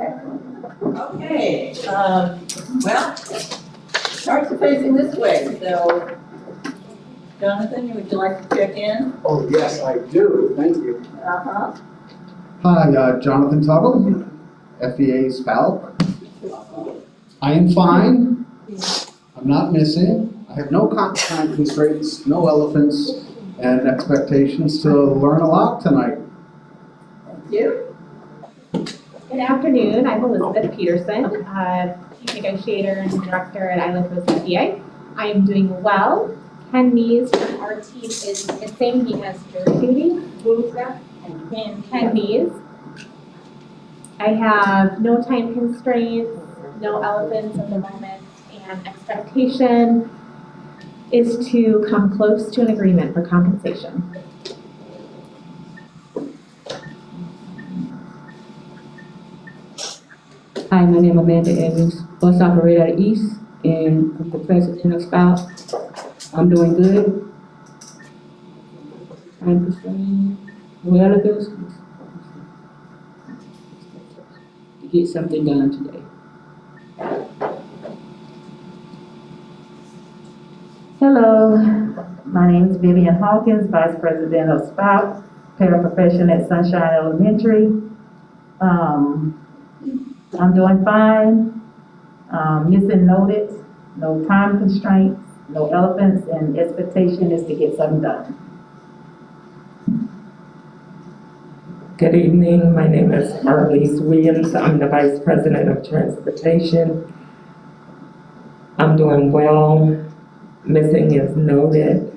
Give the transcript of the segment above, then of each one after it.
Okay, well, cards are facing this way, so Jonathan, would you like to check in? Oh, yes, I do. Thank you. Uh-huh. Hi, Jonathan Tuttle, FEA SPALC. I am fine. I'm not missing. I have no time constraints, no elephants, and expectations to learn a lot tonight. Thank you. Good afternoon. I'm Elizabeth Peterson, Chief Negotiator and Director at I Live with CPA. I am doing well. Ken Nees from our team is missing. He has jury duty. Who's that? And Ken Nees. I have no time constraints, no elephants at the moment, and expectation is to come close to an agreement for compensation. Hi, my name is Amanda Evans, bus operator at East, and I'm the president of SPALC. I'm doing good. I'm constrained. No elephants. To get something done today. Hello, my name is Vivian Hawkins, Vice President of SPALC, paraprofessional at Sunshine Elementary. I'm doing fine. Missing noted, no time constraints, no elephants, and expectation is to get something done. Good evening, my name is Marlise Williams. I'm the Vice President of Transportation. I'm doing well. Missing is noted.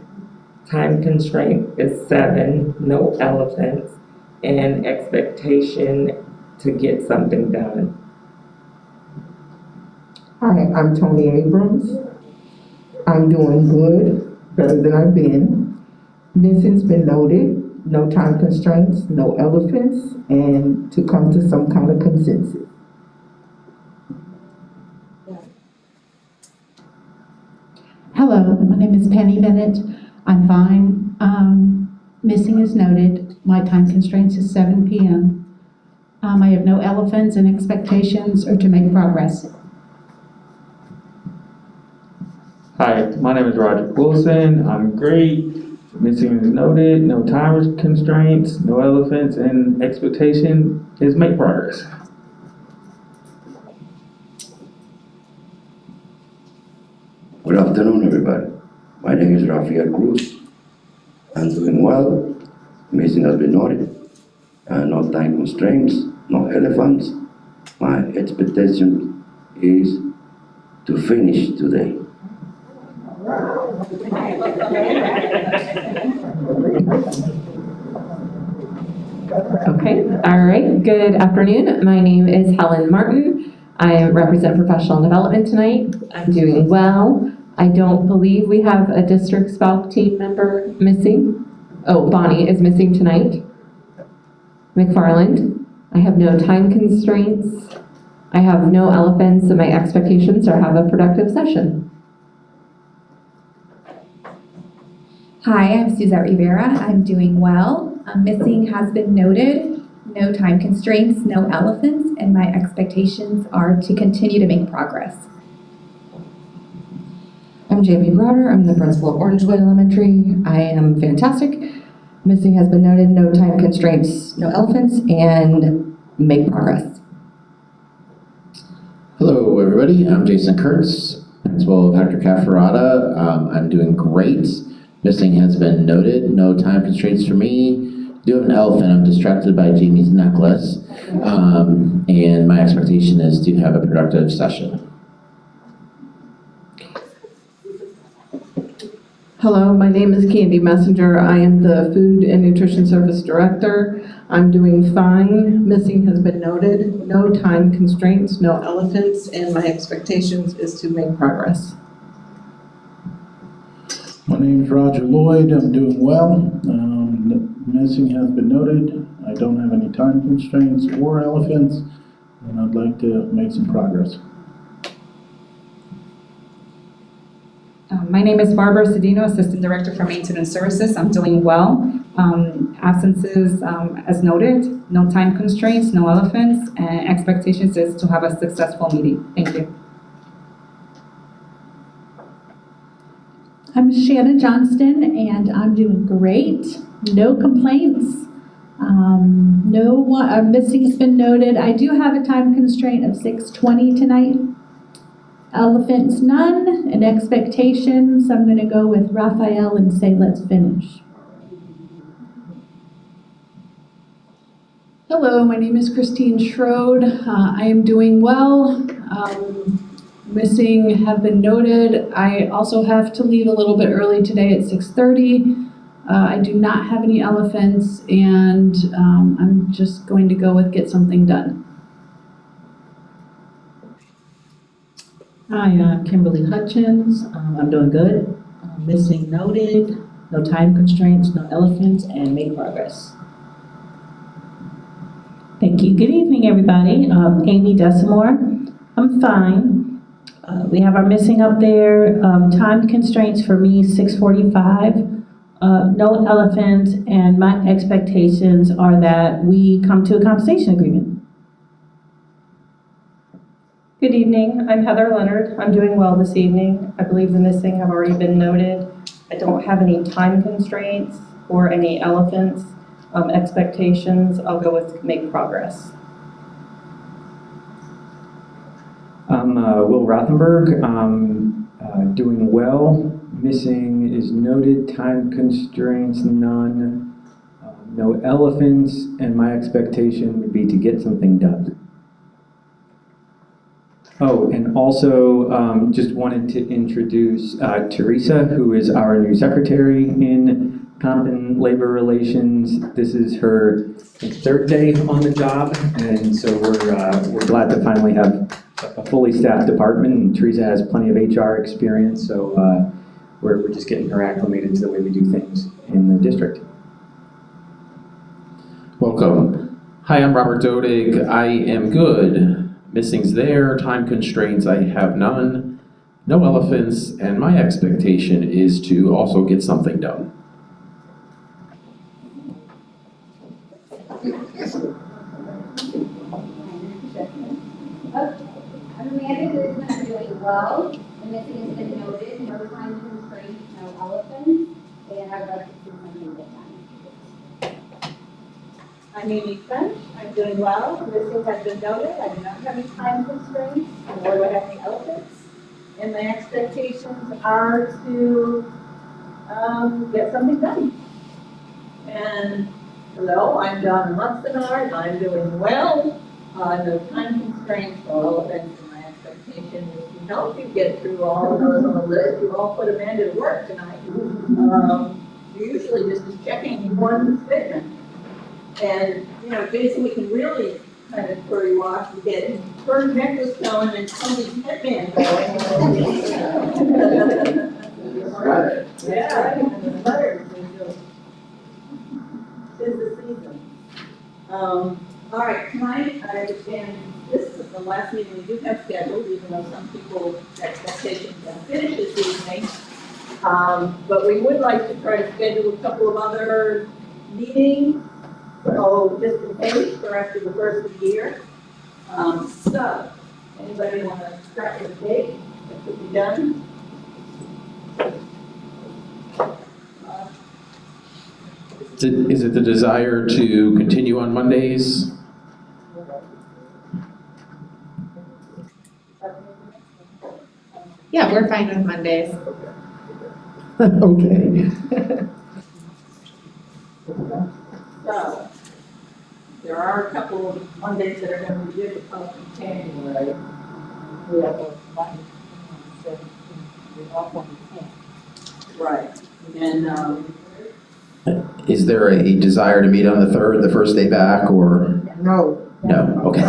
Time constraint is 7, no elephants, and expectation to get something done. Hi, I'm Tony Abrams. I'm doing good, better than I've been. Missing's been noted. No time constraints, no elephants, and to come to some kind of consensus. Hello, my name is Penny Bennett. I'm fine. Missing is noted. My time constraints is 7 p.m. I have no elephants and expectations are to make progress. Hi, my name is Roger Wilson. I'm great. Missing is noted. No time constraints, no elephants, and expectation is make progress. Good afternoon, everybody. My name is Rafael Cruz. I'm doing well. Missing has been noted. No time constraints, no elephants. My expectation is to finish today. Okay, all right, good afternoon. My name is Helen Martin. I represent professional development tonight. I'm doing well. I don't believe we have a district SPALC team member missing. Oh, Bonnie is missing tonight. McFarland. I have no time constraints. I have no elephants, and my expectations are have a productive session. Hi, I'm Suzette Rivera. I'm doing well. Missing has been noted. No time constraints, no elephants, and my expectations are to continue to make progress. I'm Jamie Broder. I'm the principal of Orangewood Elementary. I am fantastic. Missing has been noted. No time constraints, no elephants, and make progress. Hello, everybody. I'm Jason Kurtz, principal of Hector Cafferata. I'm doing great. Missing has been noted. No time constraints for me. Do have an elephant. I'm distracted by Jamie's necklace. And my expectation is to have a productive session. Hello, my name is Candy Messenger. I am the Food and Nutrition Service Director. I'm doing fine. Missing has been noted. No time constraints, no elephants, and my expectations is to make progress. My name is Roger Lloyd. I'm doing well. Missing has been noted. I don't have any time constraints or elephants, and I'd like to make some progress. My name is Barbara Cedino, Assistant Director for Maintenance Services. I'm doing well. Absences, as noted, no time constraints, no elephants, and expectations is to have a successful meeting. Thank you. I'm Shannon Johnston, and I'm doing great. No complaints. No one, missing's been noted. I do have a time constraint of 6:20 tonight. Elephants, none, and expectations, I'm gonna go with Raphael and say let's finish. Hello, my name is Christine Schroed. I am doing well. Missing have been noted. I also have to leave a little bit early today at 6:30. I do not have any elephants, and I'm just going to go with get something done. Hi, I'm Kimberly Hutchins. I'm doing good. Missing noted, no time constraints, no elephants, and make progress. Thank you. Good evening, everybody. Amy Desamore. I'm fine. We have our missing up there. Time constraints for me, 6:45. No elephants, and my expectations are that we come to a compensation agreement. Good evening, I'm Heather Leonard. I'm doing well this evening. I believe the missing have already been noted. I don't have any time constraints or any elephants. Expectations, I'll go with make progress. I'm Will Rothenberg. I'm doing well. Missing is noted. Time constraints, none. No elephants, and my expectation would be to get something done. Oh, and also just wanted to introduce Teresa, who is our new secretary in Compton Labor Relations. This is her third day on the job, and so we're glad to finally have a fully staffed department. And Teresa has plenty of HR experience, so we're just getting her acclimated to the way we do things in the district. Welcome. Hi, I'm Robert Dodig. I am good. Missing's there, time constraints, I have none. No elephants, and my expectation is to also get something done. I'm Amanda Guzman. I'm doing well. The missing has been noted. No time constraints, no elephants, and I would like to see something get done. I'm Amy French. I'm doing well. Missing has been noted. I do not have any time constraints, nor do I have any elephants. And my expectations are to get something done. And hello, I'm Donna Mutzenard. I'm doing well. No time constraints, no elephants. And my expectation is to help you get through all of those on the list. You all put Amanda to work tonight. You're usually just checking one statement. And, you know, Jason, we can really kind of throw you off to get her necklace going and Tony's headband going. Yeah, and the letters. Tis the season. All right, tonight, I understand this is the last meeting we do have scheduled, even though some people's expectations have finished this evening. But we would like to try to schedule a couple of other meetings. So just in case for after the first of the year. So, anybody want to start with a date that could be done? Is it the desire to continue on Mondays? Yeah, we're fine with Mondays. Okay. So, there are a couple of Mondays that are going to be difficult in January. We have a Monday, 17th, we're off on the 10th. Right, and Is there a desire to meet on the 3rd, the first day back, or? No. No, okay.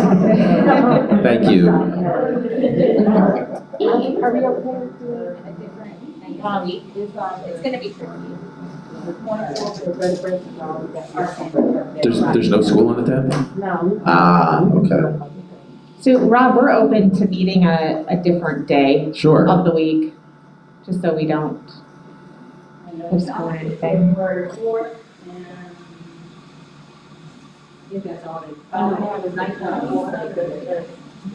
Thank you. Are we okay with doing a different night week? It's going to be tricky. There's no school on the 10th? No. Ah, okay. So Rob, we're open to meeting a different day Sure. of the week, just so we don't postpone anything. January 4th, And I think that's all they, oh, I have a nice one.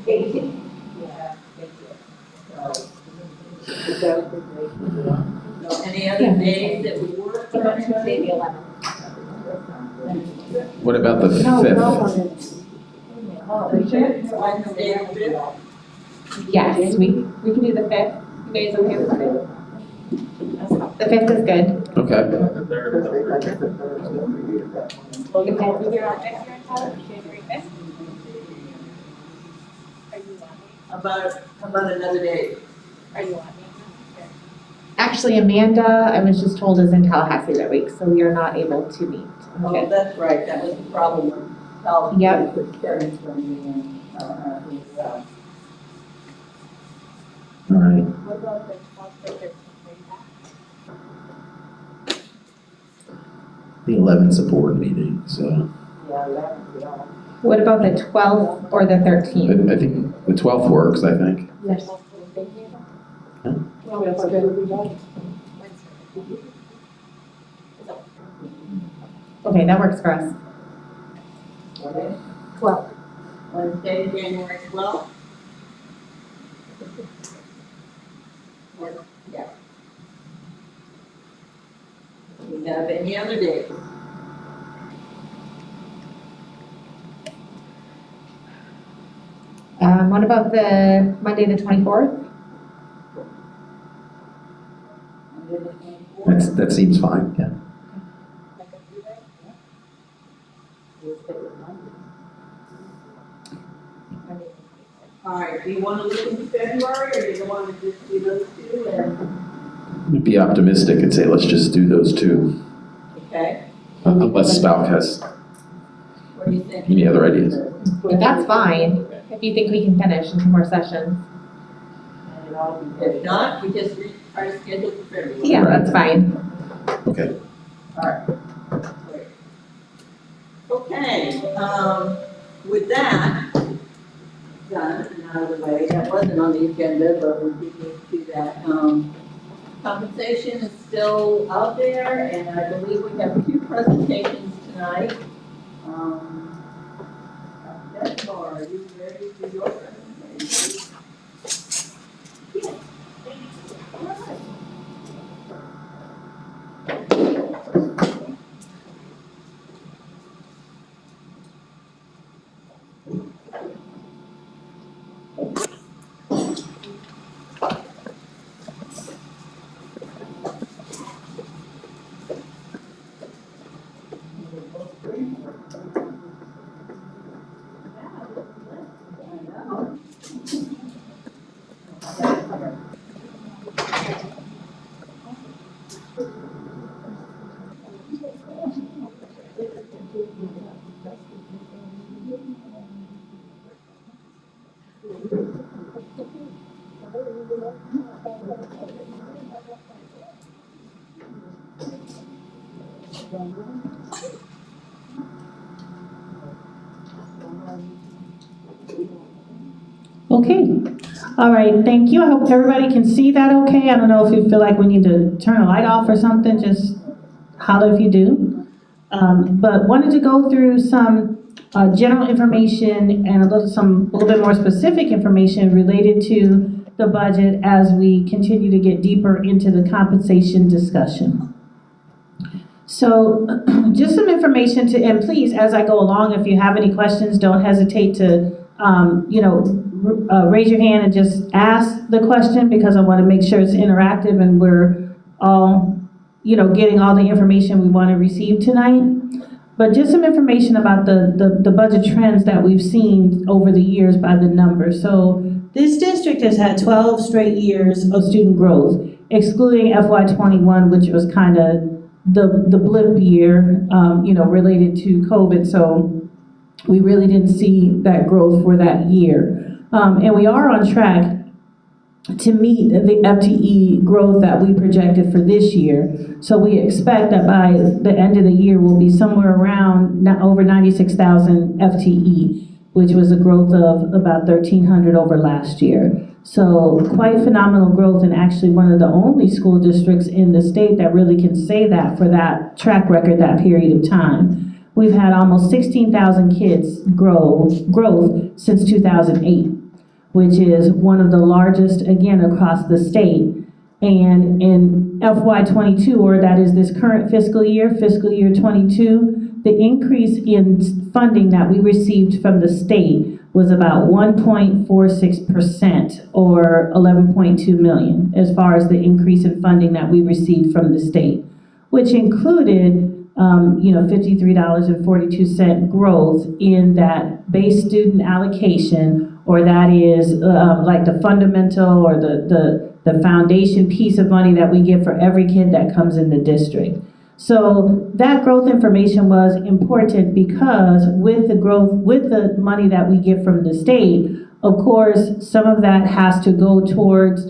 18. Yeah, thank you. So, any other days that would work? Maybe 11. What about the 5th? Wednesday, the 5th. Yes, we can do the 5th. You guys okay with the 5th? The 5th is good. Okay. Well, you can be here on next year, January 5th. How about another day? Are you on? Actually, Amanda, I was just told, is in Tallahassee that week, so we are not able to meet. Oh, that's right, that was the problem with Tallahassee. Yep. With Karen's going in, All right. What about the 12th? The 11th's a board meeting, so. Yeah, that would be all. What about the 12th or the 13th? I think the 12th works, I think. Yes. Yeah. Well, that's good. Okay, that works for us. 12th. Wednesday, January 12th. Yeah. Do we have any other days? What about the Monday, the 24th? That seems fine, yeah. All right, do you want to look into February, or do you want to just do those two and, Be optimistic and say, let's just do those two. okay? Unless SPALC has What do you think? any other ideas. But that's fine, if you think we can finish in 2 more sessions. If not, we just try to schedule for February. Yeah, that's fine. Okay. All right. Great. Okay, with that done and out of the way, that wasn't on the agenda, but we did need to do that. Compensation is still out there, and I believe we have 2 presentations tonight. Laura, are you ready for your presentation? Yes. All right. Okay, all right, thank you. I hope everybody can see that okay. I don't know if you feel like we need to turn a light off or something, just holler if you do. But wanted to go through some general information and a little bit more specific information related to the budget as we continue to get deeper into the compensation discussion. So just some information and please, as I go along, if you have any questions, don't hesitate to, raise your hand and just ask the question, because I want to make sure it's interactive and we're all, getting all the information we want to receive tonight. But just some information about the budget trends that we've seen over the years by the numbers. So this district has had 12 straight years of student growth, excluding FY21, which was kind of the blip year, related to COVID. So we really didn't see that growth for that year. And we are on track to meet the FTE growth that we projected for this year. So we expect that by the end of the year, we'll be somewhere around over 96,000 FTE, which was a growth of about 1,300 over last year. So quite phenomenal growth, and actually one of the only school districts in the state that really can say that for that track record, that period of time. We've had almost 16,000 kids growth since 2008, which is one of the largest, again, across the state. And in FY22, or that is this current fiscal year 22, the increase in funding that we received from the state was about 1.46%, or 11.2 million, as far as the increase in funding that we received from the state, which included $53.42 growth in that base student allocation, or that is like the fundamental or the foundation piece of money that we get for every kid that comes in the district. So that growth information was important because with the growth, with the money that we get from the state, of course, some of that has to go towards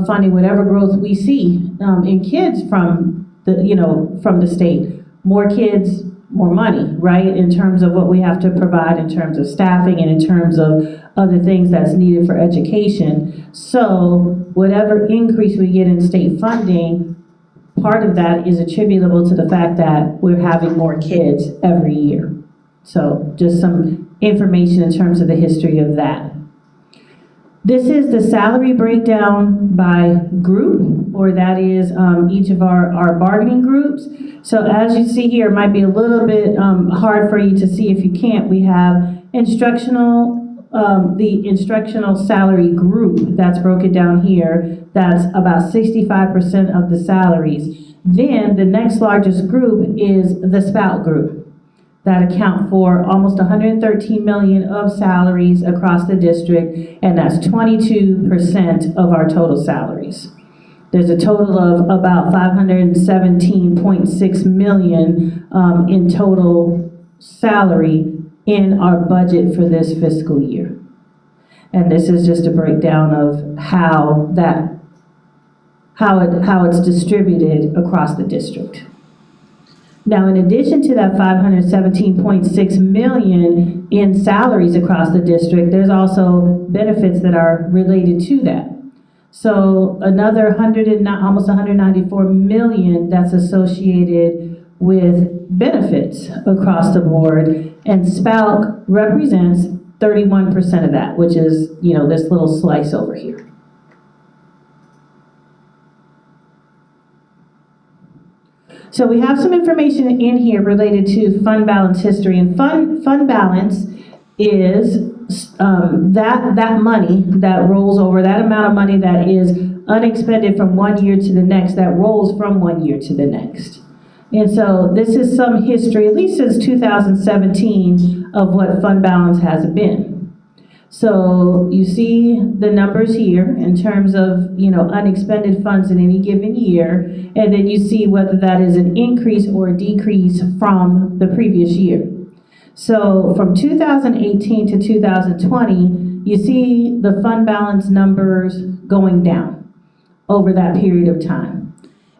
funding whatever growth we see in kids from the state. More kids, more money, right? In terms of what we have to provide in terms of staffing and in terms of other things that's needed for education. So whatever increase we get in state funding, part of that is attributable to the fact that we're having more kids every year. So just some information in terms of the history of that. This is the salary breakdown by group, or that is each of our bargaining groups. So as you see here, it might be a little bit hard for you to see if you can't. We have instructional, the instructional salary group that's broken down here. That's about 65% of the salaries. Then the next largest group is the SPALC group, that account for almost 113 million of salaries across the district, and that's 22% of our total salaries. There's a total of about 517.6 million in total salary in our budget for this fiscal year. And this is just a breakdown of how it's distributed across the district. Now, in addition to that 517.6 million in salaries across the district, there's also benefits that are related to that. So another almost 194 million that's associated with benefits across the board, and SPALC represents 31% of that, which is, this little slice over here. So we have some information in here related to fund balance history, and fund balance is that money that rolls over, that amount of money that is unexpended from one year to the next, that rolls from one year to the next. And so this is some history, at least since 2017, of what fund balance has been. So you see the numbers here in terms of, unexpended funds in any given year, and then you see whether that is an increase or a decrease from the previous year. So from 2018 to 2020, you see the fund balance numbers going down over that period of time.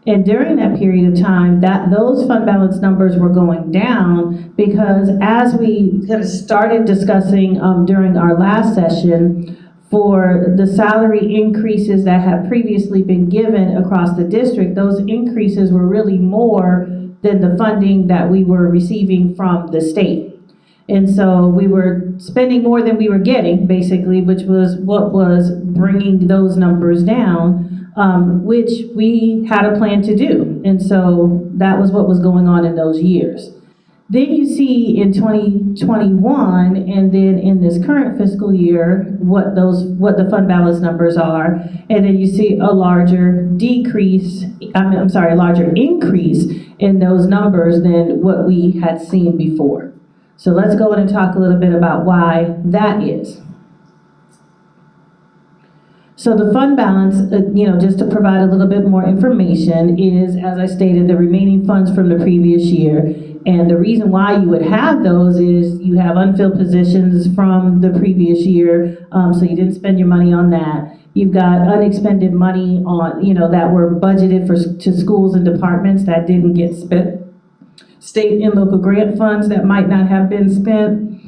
And during that period of time, those fund balance numbers were going down because as we kind of started discussing during our last session, for the salary increases that have previously been given across the district, those increases were really more than the funding that we were receiving from the state. And so we were spending more than we were getting, basically, which was what was bringing those numbers down. Which we had a plan to do. And so that was what was going on in those years. Then you see in 2021, and then in this current fiscal year, what the fund balance numbers are. And then you see a larger increase in those numbers than what we had seen before. So let's go in and talk a little bit about why that is. So the fund balance, just to provide a little bit more information, is, as I stated, the remaining funds from the previous year. And the reason why you would have those is you have unfilled positions from the previous year, so you didn't spend your money on that. You've got unexpended money on, that were budgeted to schools and departments that didn't get spent. State and local grant funds that might not have been spent.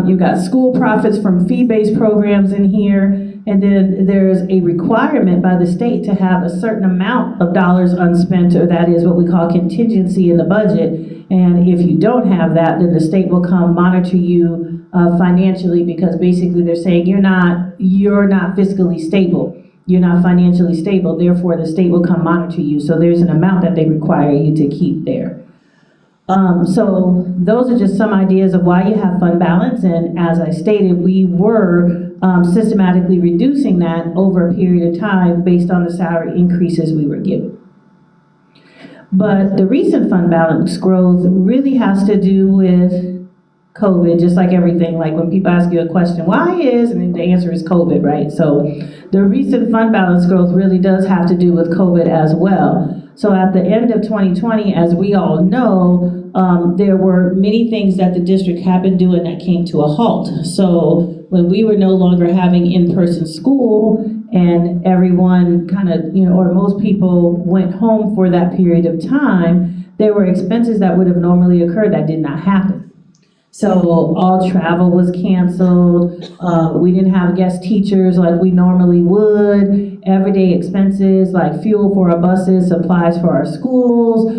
You've got school profits from fee-based programs in here. and then there's a requirement by the state to have a certain amount of dollars unspent, or that is what we call contingency in the budget. And if you don't have that, then the state will come monitor you financially, because basically they're saying you're not fiscally stable. You're not financially stable, therefore the state will come monitor you. So there's an amount that they require you to keep there. So those are just some ideas of why you have fund balance, and as I stated, we were systematically reducing that over a period of time based on the salary increases we were given. But the recent fund balance growth really has to do with COVID, just like everything. Like when people ask you a question, why is, and the answer is COVID, right? So the recent fund balance growth really does have to do with COVID as well. So at the end of 2020, as we all know, there were many things that the district had been doing that came to a halt. So when we were no longer having in-person school and everyone kind of, or most people went home for that period of time, there were expenses that would have normally occurred that did not happen. So all travel was canceled. We didn't have guest teachers like we normally would. Everyday expenses like fuel for our buses, supplies for our schools,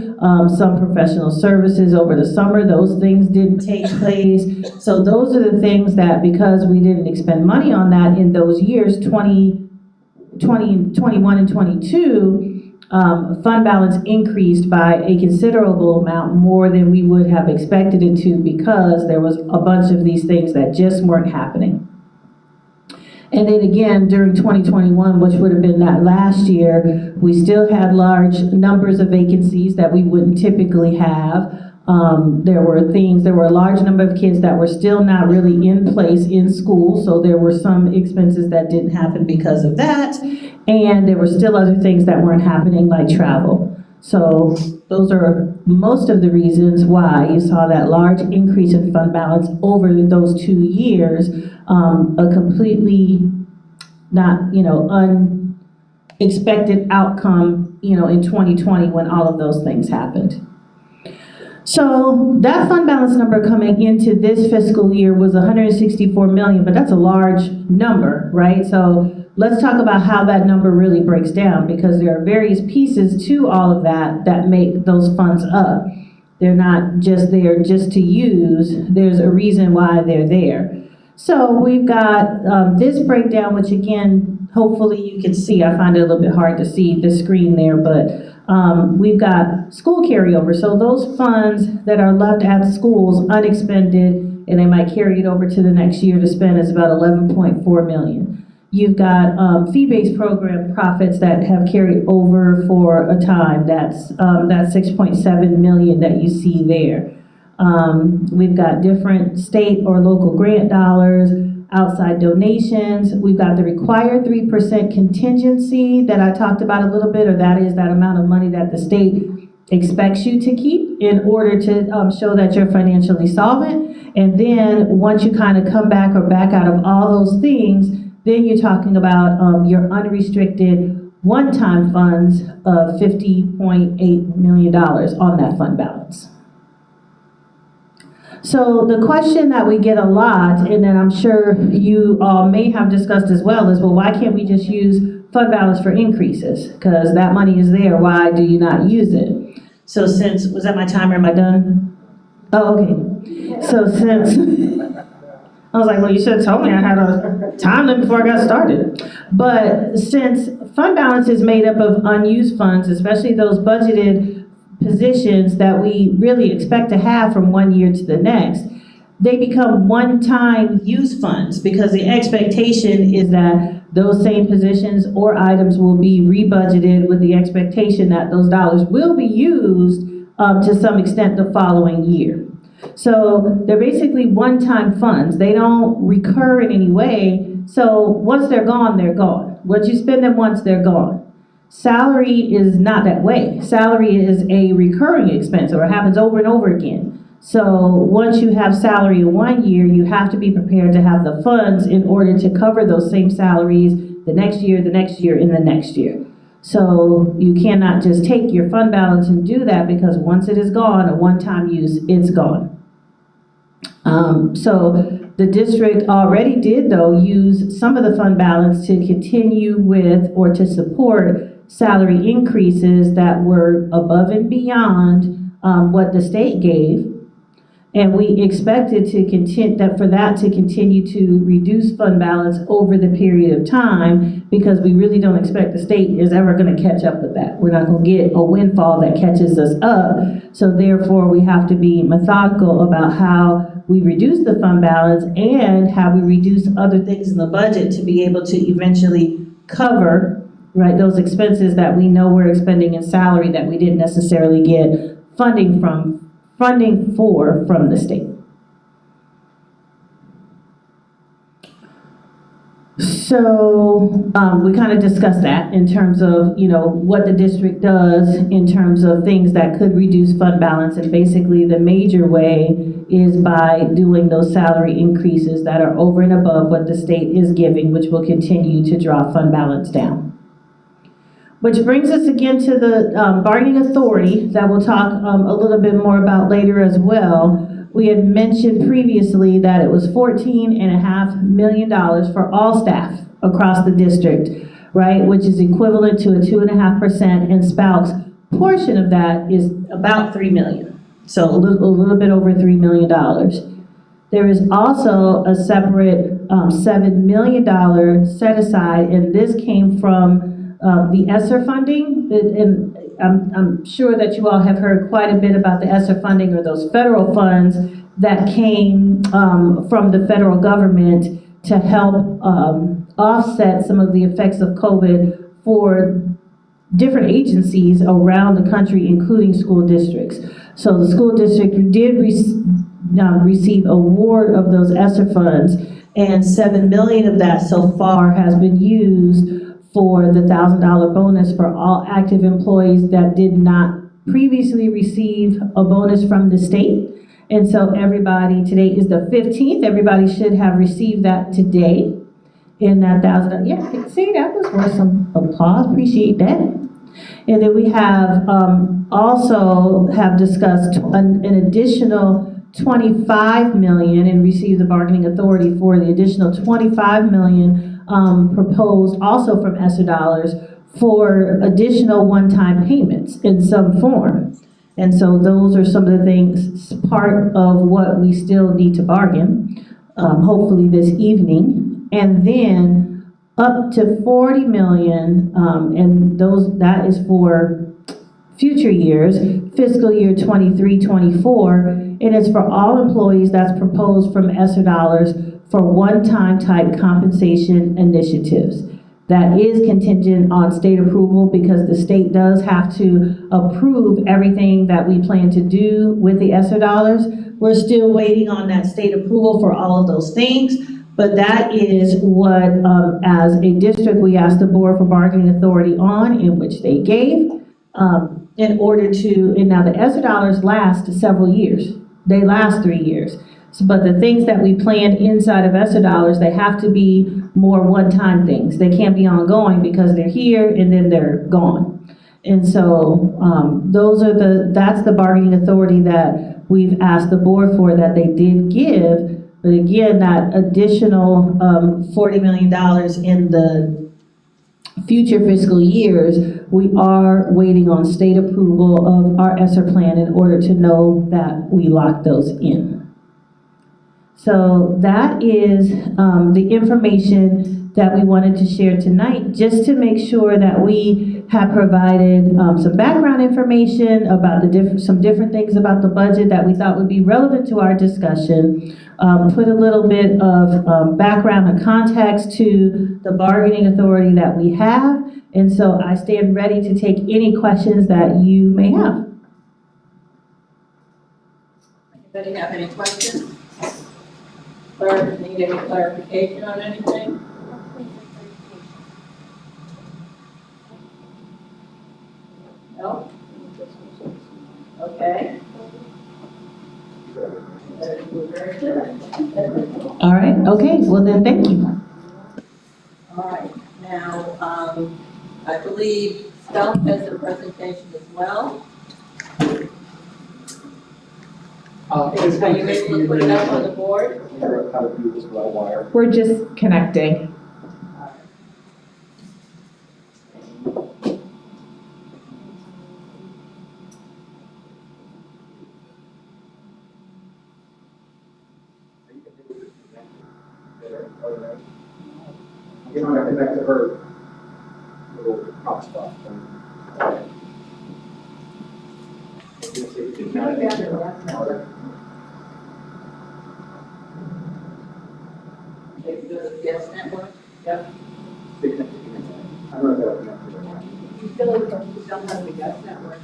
some professional services over the summer, those things didn't take place. So those are the things that, because we didn't expend money on that in those years, 2020, 21, and 22, fund balance increased by a considerable amount more than we would have expected it to, because there was a bunch of these things that just weren't happening. And then again, during 2021, which would have been that last year, we still had large numbers of vacancies that we wouldn't typically have. There were a large number of kids that were still not really in place in school, so there were some expenses that didn't happen because of that, and there were still other things that weren't happening, like travel. So those are most of the reasons why you saw that large increase in fund balance over those 2 years, a completely not, unexpected outcome, in 2020 when all of those things happened. So that fund balance number coming into this fiscal year was 164 million, but that's a large number, right? So let's talk about how that number really breaks down, because there are various pieces to all of that that make those funds up. They're not just there just to use, there's a reason why they're there. So we've got this breakdown, which again, hopefully you can see. I find it a little bit hard to see the screen there, but we've got school carryover. So those funds that are left at schools unexpended, and they might carry it over to the next year to spend, is about 11.4 million. You've got fee-based program profits that have carried over for a time. That's 6.7 million that you see there. We've got different state or local grant dollars, outside donations. We've got the required 3% contingency that I talked about a little bit, or that is that amount of money that the state expects you to keep in order to show that you're financially solvent. And then once you kind of come back or back out of all those things, then you're talking about your unrestricted one-time funds of $50.8 million on that fund balance. So the question that we get a lot, and then I'm sure you all may have discussed as well, is, well, why can't we just use fund balance for increases? Because that money is there, why do you not use it? So since, was that my timer, am I done? Oh, okay. So since, I was like, well, you should have told me I had a time limit before I got started. But since fund balance is made up of unused funds, especially those budgeted positions that we really expect to have from one year to the next, they become one-time use funds, because the expectation is that those same positions or items will be rebudgeted with the expectation that those dollars will be used to some extent the following year. So they're basically one-time funds. They don't recur in any way. So once they're gone, they're gone. Once you spend them once, they're gone. Salary is not that way. Salary is a recurring expense, or it happens over and over again. So once you have salary in 1 year, you have to be prepared to have the funds in order to cover those same salaries the next year, the next year, and the next year. So you cannot just take your fund balance and do that, because once it is gone, a one-time use, it's gone. So The district already did, though, use some of the fund balance to continue with or to support salary increases that were above and beyond what the state gave. And we expected to for that to continue to reduce fund balance over the period of time, because we really don't expect the state is ever going to catch up with that. We're not going to get a windfall that catches us up. So therefore, we have to be methodical about how we reduce the fund balance and how we reduce other things in the budget to be able to eventually cover, right, those expenses that we know we're expending in salary that we didn't necessarily get funding for from the state. So we kind of discussed that in terms of, you know, what the district does in terms of things that could reduce fund balance, and basically the major way is by doing those salary increases that are over and above what the state is giving, which will continue to draw fund balance down. Which brings us again to the bargaining authority that we'll talk a little bit more about later as well. We had mentioned previously that it was $14.5 million for all staff across the district, right? Which is equivalent to a 2.5%, and SPALC's portion of that is about $3 million. So a little bit over $3 million. There is also a separate $7 million set aside, and this came from the ESSER funding, and I'm sure that you all have heard quite a bit about the ESSER funding, or those federal funds that came from the federal government to help offset some of the effects of COVID for different agencies around the country, including school districts. So the school district did receive award of those ESSER funds, and $7 million of that so far has been used for the $1,000 bonus for all active employees that did not previously receive a bonus from the state. And so everybody, today is the 15th, everybody should have received that today in that $1,000. Yeah, see, that was worth some applause, appreciate that. And then we have also have discussed an additional $25 million and received the bargaining authority for the additional $25 million proposed also from ESSER dollars for additional one-time payments in some form. And so those are some of the things, part of what we still need to bargain, hopefully this evening. And then up to $40 million, and that is for future years, fiscal year 23-24, and it's for all employees that's proposed from ESSER dollars for one-time type compensation initiatives. That is contingent on state approval, because the state does have to approve everything that we plan to do with the ESSER dollars. We're still waiting on that state approval for all of those things, but that is what, as a district, we asked the board for bargaining authority on, in which they gave, in order to, and now the ESSER dollars last several years. They last 3 years. So, but the things that we planned inside of ESSER dollars, they have to be more one-time things. They can't be ongoing, because they're here and then they're gone. And so that's the bargaining authority that we've asked the board for, that they did give. But again, that additional $40 million in the future fiscal years, we are waiting on state approval of our ESSER plan in order to know that we lock those in. So that is the information that we wanted to share tonight, just to make sure that we have provided some background information about some different things about the budget that we thought would be relevant to our discussion, put a little bit of background and context to the bargaining authority that we have. And so I stand ready to take any questions that you may have. Anybody have any questions? Or need any clarification on anything? No? Okay. All right, okay, well then, thank you. All right, now, I believe SPALC has a presentation as well. Are you able to put it up on the board? How to do this without a wire. We're just connecting. I'm trying to connect to her little hotspot. Yes, network? Yep. I don't know if that'll connect to her. You still have the guest network.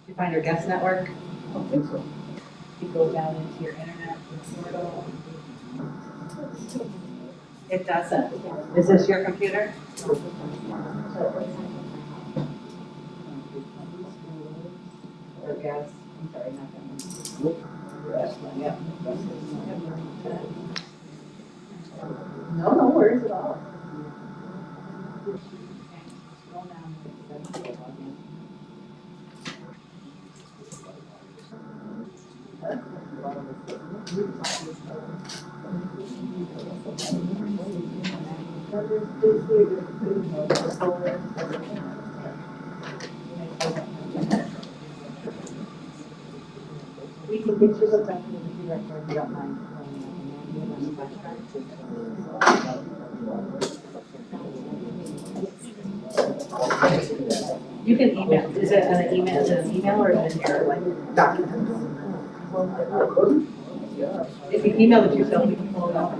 You find your guest network? I don't think so. You go down into your internet portal. It doesn't. Is this your computer? Or guest? I'm sorry, not that one. That's one, yeah. No worries at all. Scroll down. We can get you hooked up to the computer if you don't mind. You can email. Is it an email? Is it an email or is it in your like documents? If you email it yourself, you can pull it up.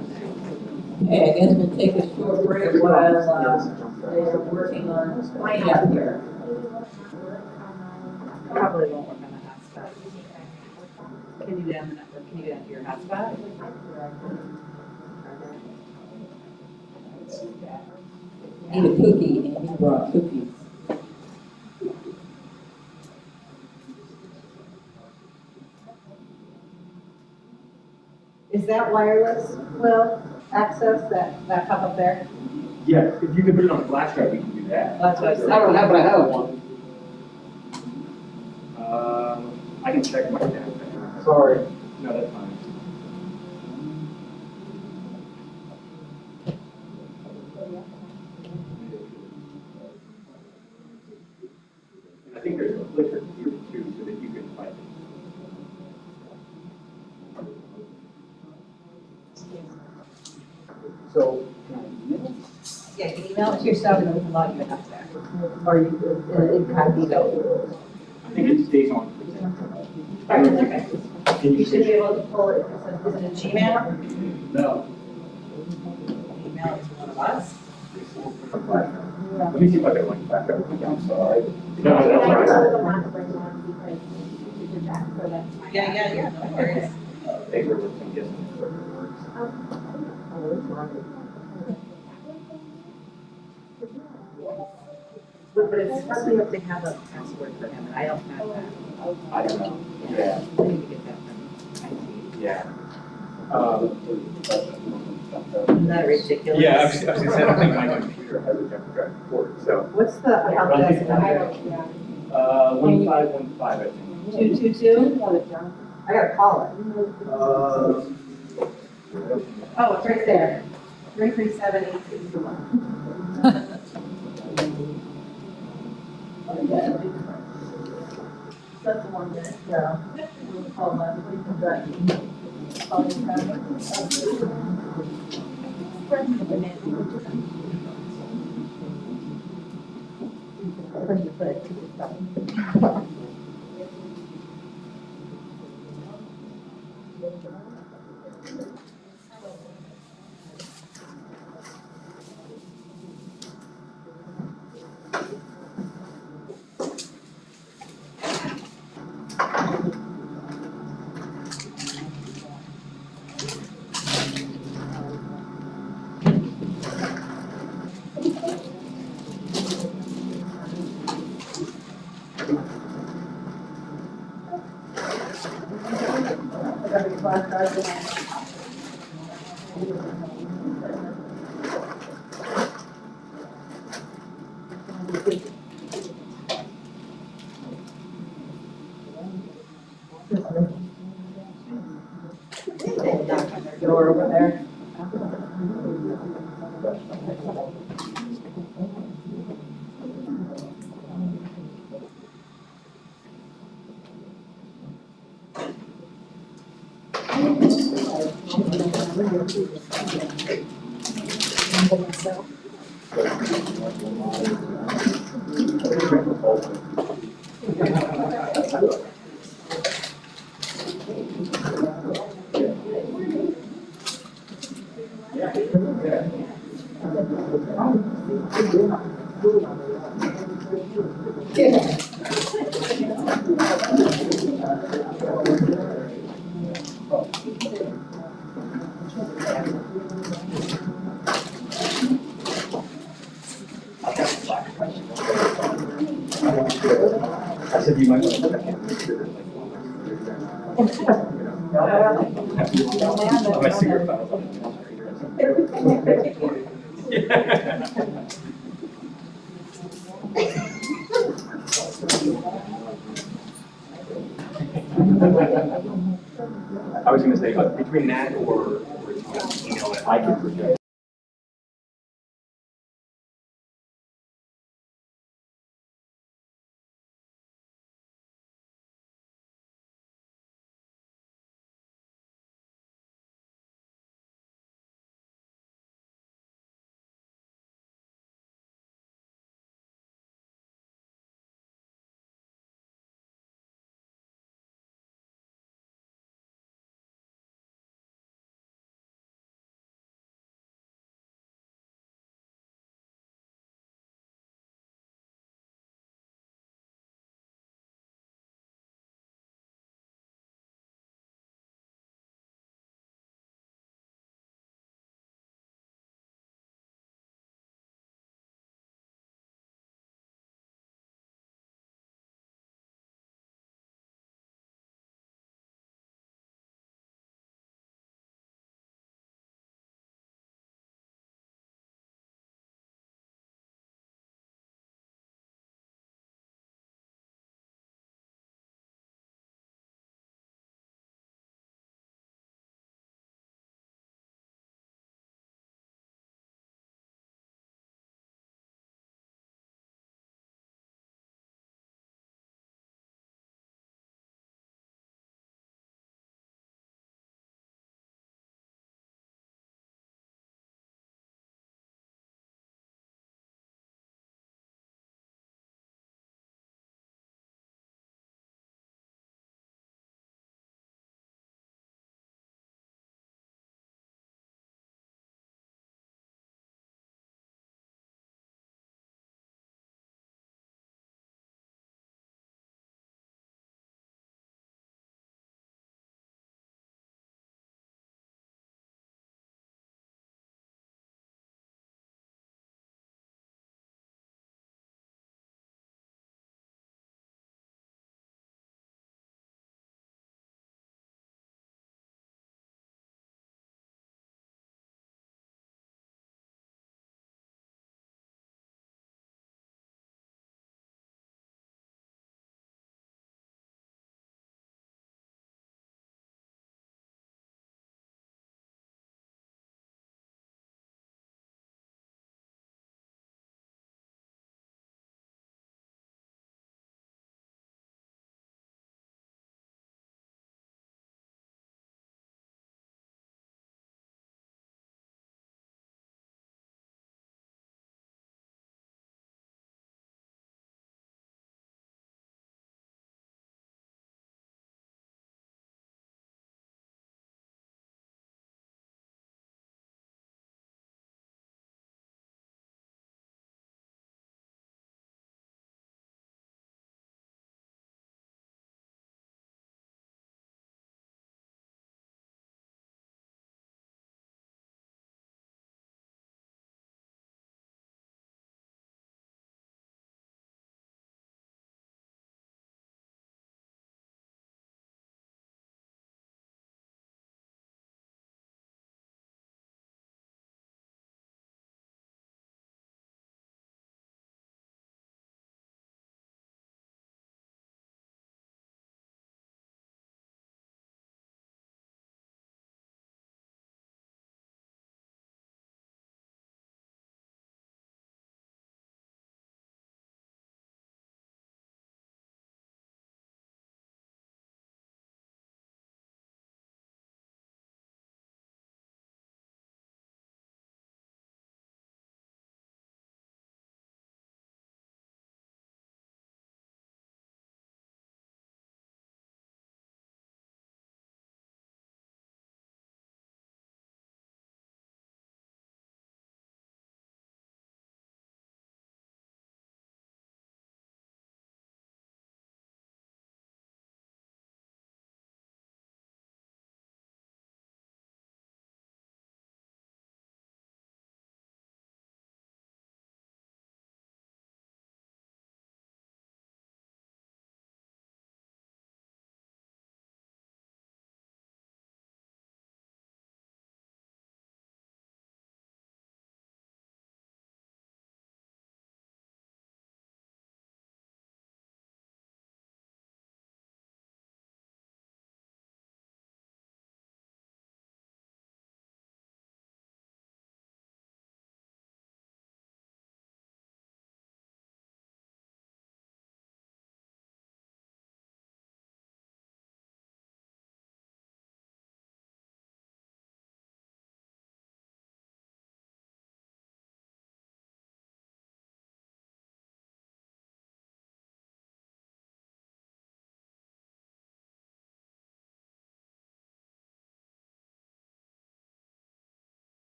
Okay, I guess we'll take a short break while they're working on finance here. Probably won't work on the hotspot. Can you get on the network? Can you get onto your hotspot? Need a cookie, and he brought cookies. Is that wireless, Will, access, that pop up there? Yes, if you can put it on a flash drive, we can do that. That's what I said. I don't have, but I have one. I can check my data. Sorry. No, that's fine. And I think there's a clicker here too, so that you can find it. So, can I email? Yeah, you can email it to yourself and we can log you in up there. Or you, incognito. I think it stays on. Right, okay. You should be able to pull it, is it a Gmail? No. Email it to one of us? Let me see if I can link back up. I'm sorry. Yeah, no worries. I'm guessing. But it's probably if they have a password for him, and I don't have that. I don't know. Yeah. I need to get that from IT. Yeah. Isn't that ridiculous? Yeah, I was gonna say, I don't think my computer has a jump drive port, so. What's the help desk number? 1515, I think. 222? I gotta call it. Oh, it's right there. 337-861. That's the one that, yeah. We'll call that, we can drive you. Call you Door over there. I said you might want to check in. My secret file. I was going to say, between that or email that I can project.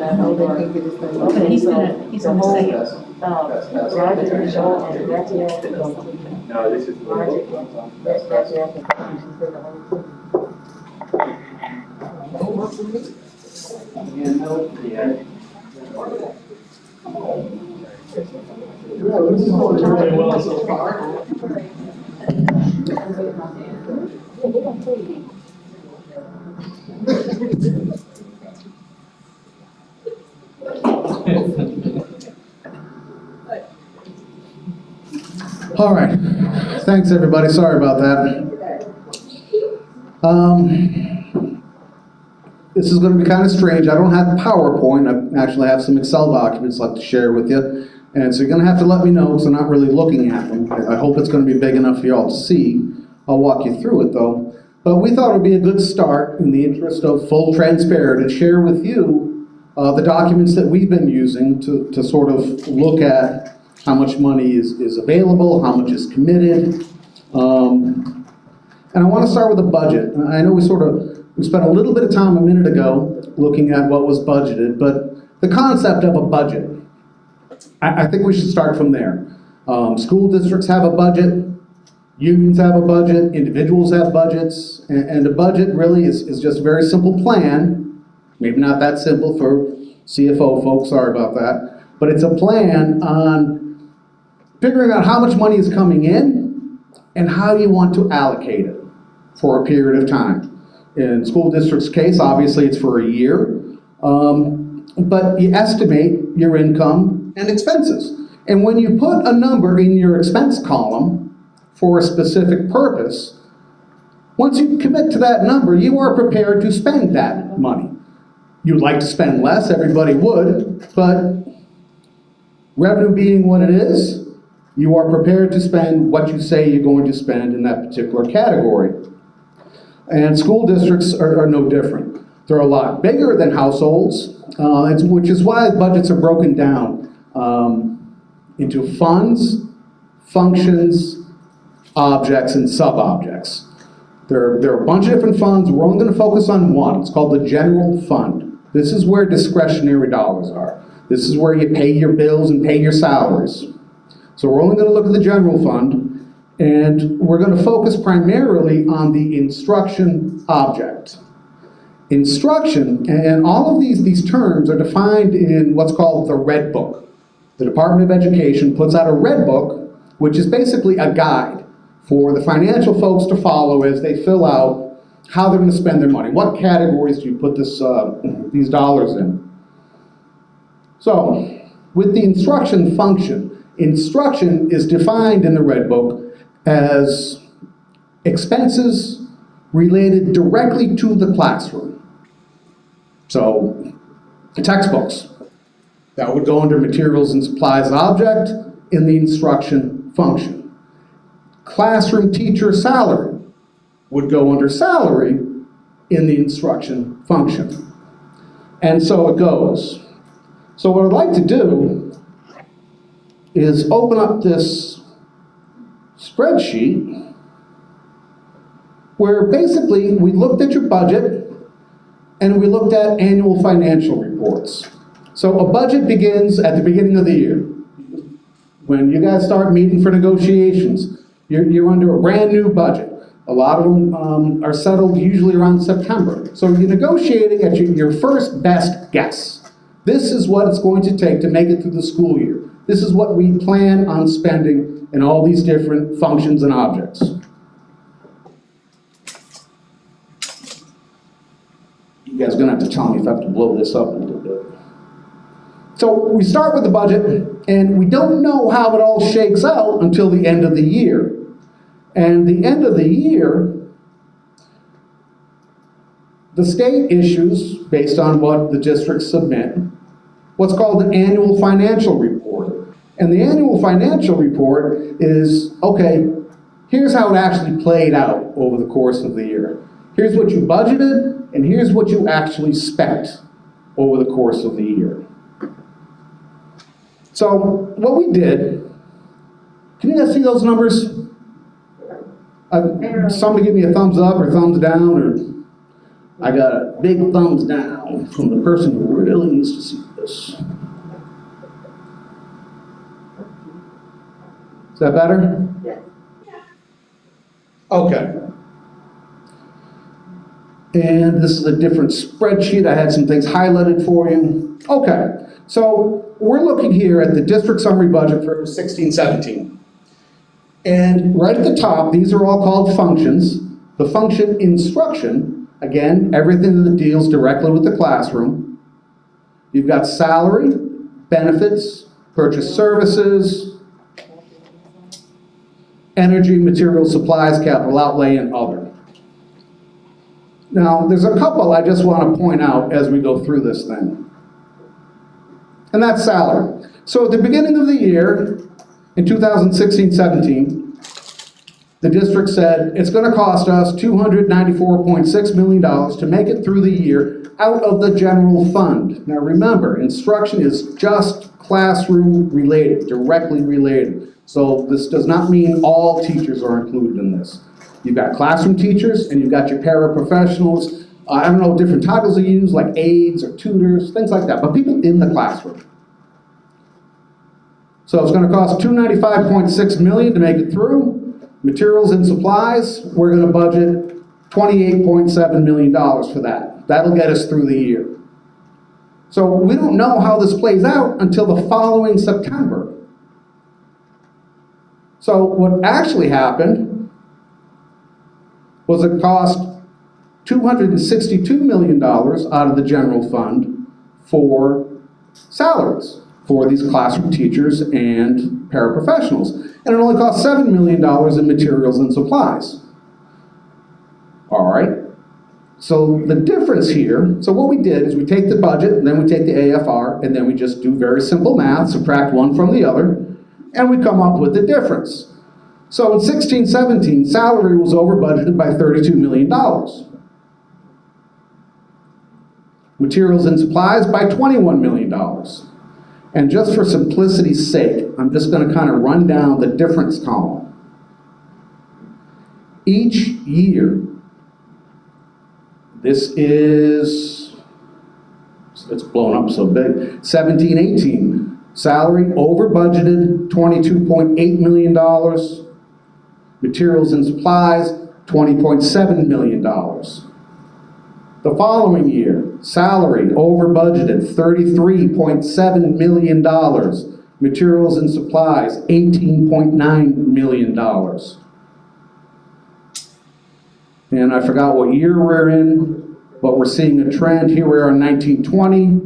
Okay, he's gonna say it. No, this is. This is going really well so far. All right, thanks everybody, sorry about that. This is going to be kind of strange. I don't have PowerPoint, I actually have some Excel documents I'd like to share with you. And so you're going to have to let me know because I'm not really looking at them. I hope it's going to be big enough for you all to see. I'll walk you through it though. But we thought it would be a good start in the interest of full transparency to share with you the documents that we've been using to sort of look at how much money is available, how much is committed. And I want to start with the budget. I know we spent a little bit of time a minute ago looking at what was budgeted, but the concept of a budget, I think we should start from there. School districts have a budget, unions have a budget, individuals have budgets, and a budget really is just a very simple plan. Maybe not that simple for CFO folks, sorry about that, but it's a plan on figuring out how much money is coming in and how you want to allocate it for a period of time. In school district's case, obviously it's for a year, but you estimate your income and expenses. And when you put a number in your expense column for a specific purpose, once you commit to that number, you are prepared to spend that money. You'd like to spend less, everybody would, but revenue being what it is, you are prepared to spend what you say you're going to spend in that particular category. And school districts are no different. They're a lot bigger than households, which is why budgets are broken down into funds, functions, objects, and sub-objects. There are a bunch of different funds. We're only going to focus on one. It's called the general fund. This is where discretionary dollars are. This is where you pay your bills and pay your salaries. So we're only going to look at the general fund, and we're going to focus primarily on the instruction object. Instruction, and all of these terms are defined in what's called the Red Book. The Department of Education puts out a Red Book, which is basically a guide for the financial folks to follow as they fill out how they're going to spend their money. What categories do you put these dollars in? So, with the instruction function, instruction is defined in the Red Book as expenses related directly to the classroom. So, textbooks, that would go under materials and supplies object in the instruction function. Classroom teacher salary would go under salary in the instruction function. And so it goes. So what I'd like to do is open up this spreadsheet where basically we looked at your budget and we looked at annual financial reports. So a budget begins at the beginning of the year. When you guys start meeting for negotiations, you're under a brand new budget. A lot of them are settled usually around September. So you're negotiating at your first best guess. This is what it's going to take to make it through the school year. This is what we plan on spending in all these different functions and objects. You guys are going to have to tell me if I have to blow this up a little bit. So we start with the budget, and we don't know how it all shakes out until the end of the year. And the end of the year, the state issues, based on what the districts submit, what's called an annual financial report. And the annual financial report is, okay, here's how it actually played out over the course of the year. Here's what you budgeted, and here's what you actually spent over the course of the year. So what we did, can you guys see those numbers? Somebody give me a thumbs up or thumbs down, or I got a big thumbs down from the person who really needs to see this. Is that better? Yes. Okay. And this is a different spreadsheet. I had some things highlighted for you. Okay, so we're looking here at the district summary budget for 16-17. And right at the top, these are all called functions. The function instruction, again, everything that deals directly with the classroom. You've got salary, benefits, purchase services, energy, materials, supplies, capital outlay, and other. Now, there's a couple I just want to point out as we go through this thing. And that's salary. So at the beginning of the year, in 2016-17, the district said it's going to cost us $294.6 million to make it through the year out of the general fund. Now remember, instruction is just classroom related, directly related. So this does not mean all teachers are included in this. You've got classroom teachers and you've got your paraprofessionals. I don't know what different titles they use, like aides or tutors, things like that, but people in the classroom. So it's going to cost $295.6 million to make it through. Materials and supplies, we're going to budget $28.7 million for that. That'll get us through the year. So we don't know how this plays out until the following September. So what actually happened was it cost $262 million out of the general fund for salaries for these classroom teachers and paraprofessionals. And it only cost $7 million in materials and supplies. All right. So the difference here, so what we did is we take the budget, and then we take the AFR, and then we just do very simple math, subtract one from the other, and we come up with the difference. So in 16-17, salary was over budgeted by $32 million. Materials and supplies by $21 million. And just for simplicity's sake, I'm just going to kind of run down the difference column. Each year, this is, it's blown up so big, 17-18, salary over budgeted, $22.8 million. Materials and supplies, $20.7 million. The following year, salary over budgeted, $33.7 million. Materials and supplies, $18.9 million. And I forgot what year we're in, but we're seeing a trend. Here we are in 1920,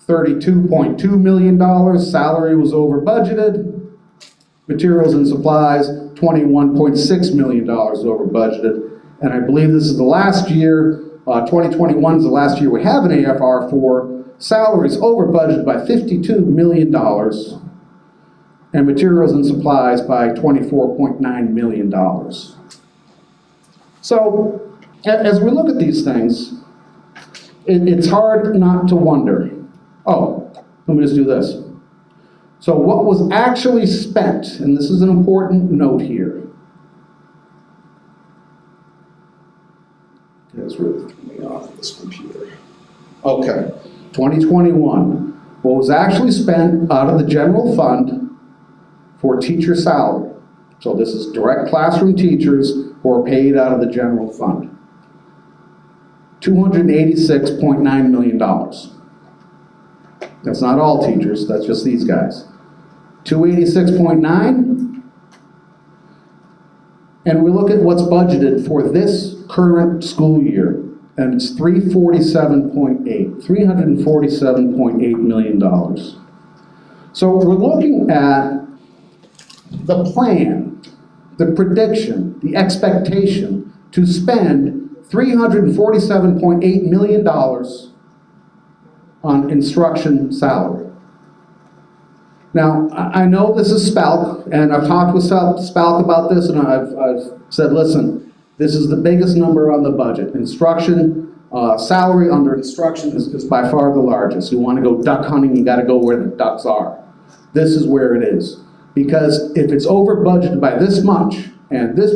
$32.2 million. Salary was over budgeted. Materials and supplies, $21.6 million over budgeted. And I believe this is the last year, 2021 is the last year we have an AFR for. Salaries over budgeted by $52 million. And materials and supplies by $24.9 million. So, as we look at these things, it's hard not to wonder, oh, let me just do this. So what was actually spent, and this is an important note here. It's really coming off this computer. Okay, 2021. What was actually spent out of the general fund for teacher salary. So this is direct classroom teachers who are paid out of the general fund. $286.9 million. That's not all teachers, that's just these guys. 286.9, and we look at what's budgeted for this current school year, and it's $347.8 million. So we're looking at the plan, the prediction, the expectation to spend $347.8 million on instruction salary. Now, I know this is SPALC, and I've talked with SPALC about this, and I've said, listen, this is the biggest number on the budget. Instruction, salary under instruction is by far the largest. You want to go duck hunting, you got to go where the ducks are. This is where it is. Because if it's over budgeted by this much, and this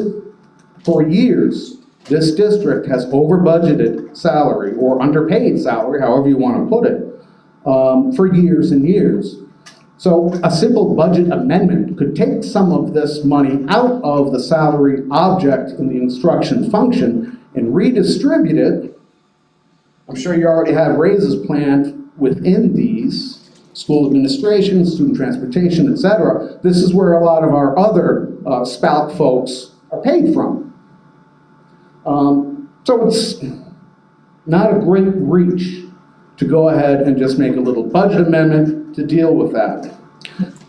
for years, this district has over budgeted salary or underpaid salary, however you want to put it, for years and years. So a simple budget amendment could take some of this money out of the salary object in the instruction function and redistribute it. I'm sure you already have raises planned within these, school administration, student transportation, etc. This is where a lot of our other SPALC folks are paid from. So it's not a great reach to go ahead and just make a little budget amendment to deal with that.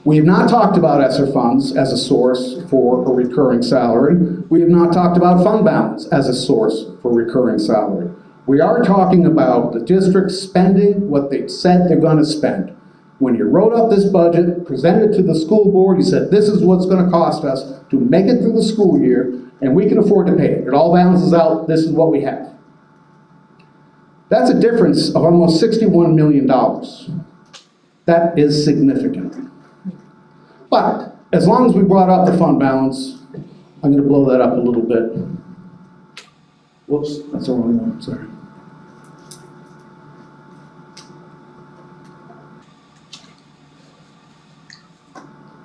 We have not talked about ESSER funds as a source for a recurring salary. We have not talked about fund balance as a source for recurring salary. We are talking about the district spending what they said they're going to spend. When you wrote up this budget, presented it to the school board, you said this is what's going to cost us to make it through the school year, and we can afford to pay it. It all balances out, this is what we have. That's a difference of almost $61 million. That is significant. But as long as we brought up the fund balance, I'm going to blow that up a little bit. Whoops, that's the wrong one, sorry.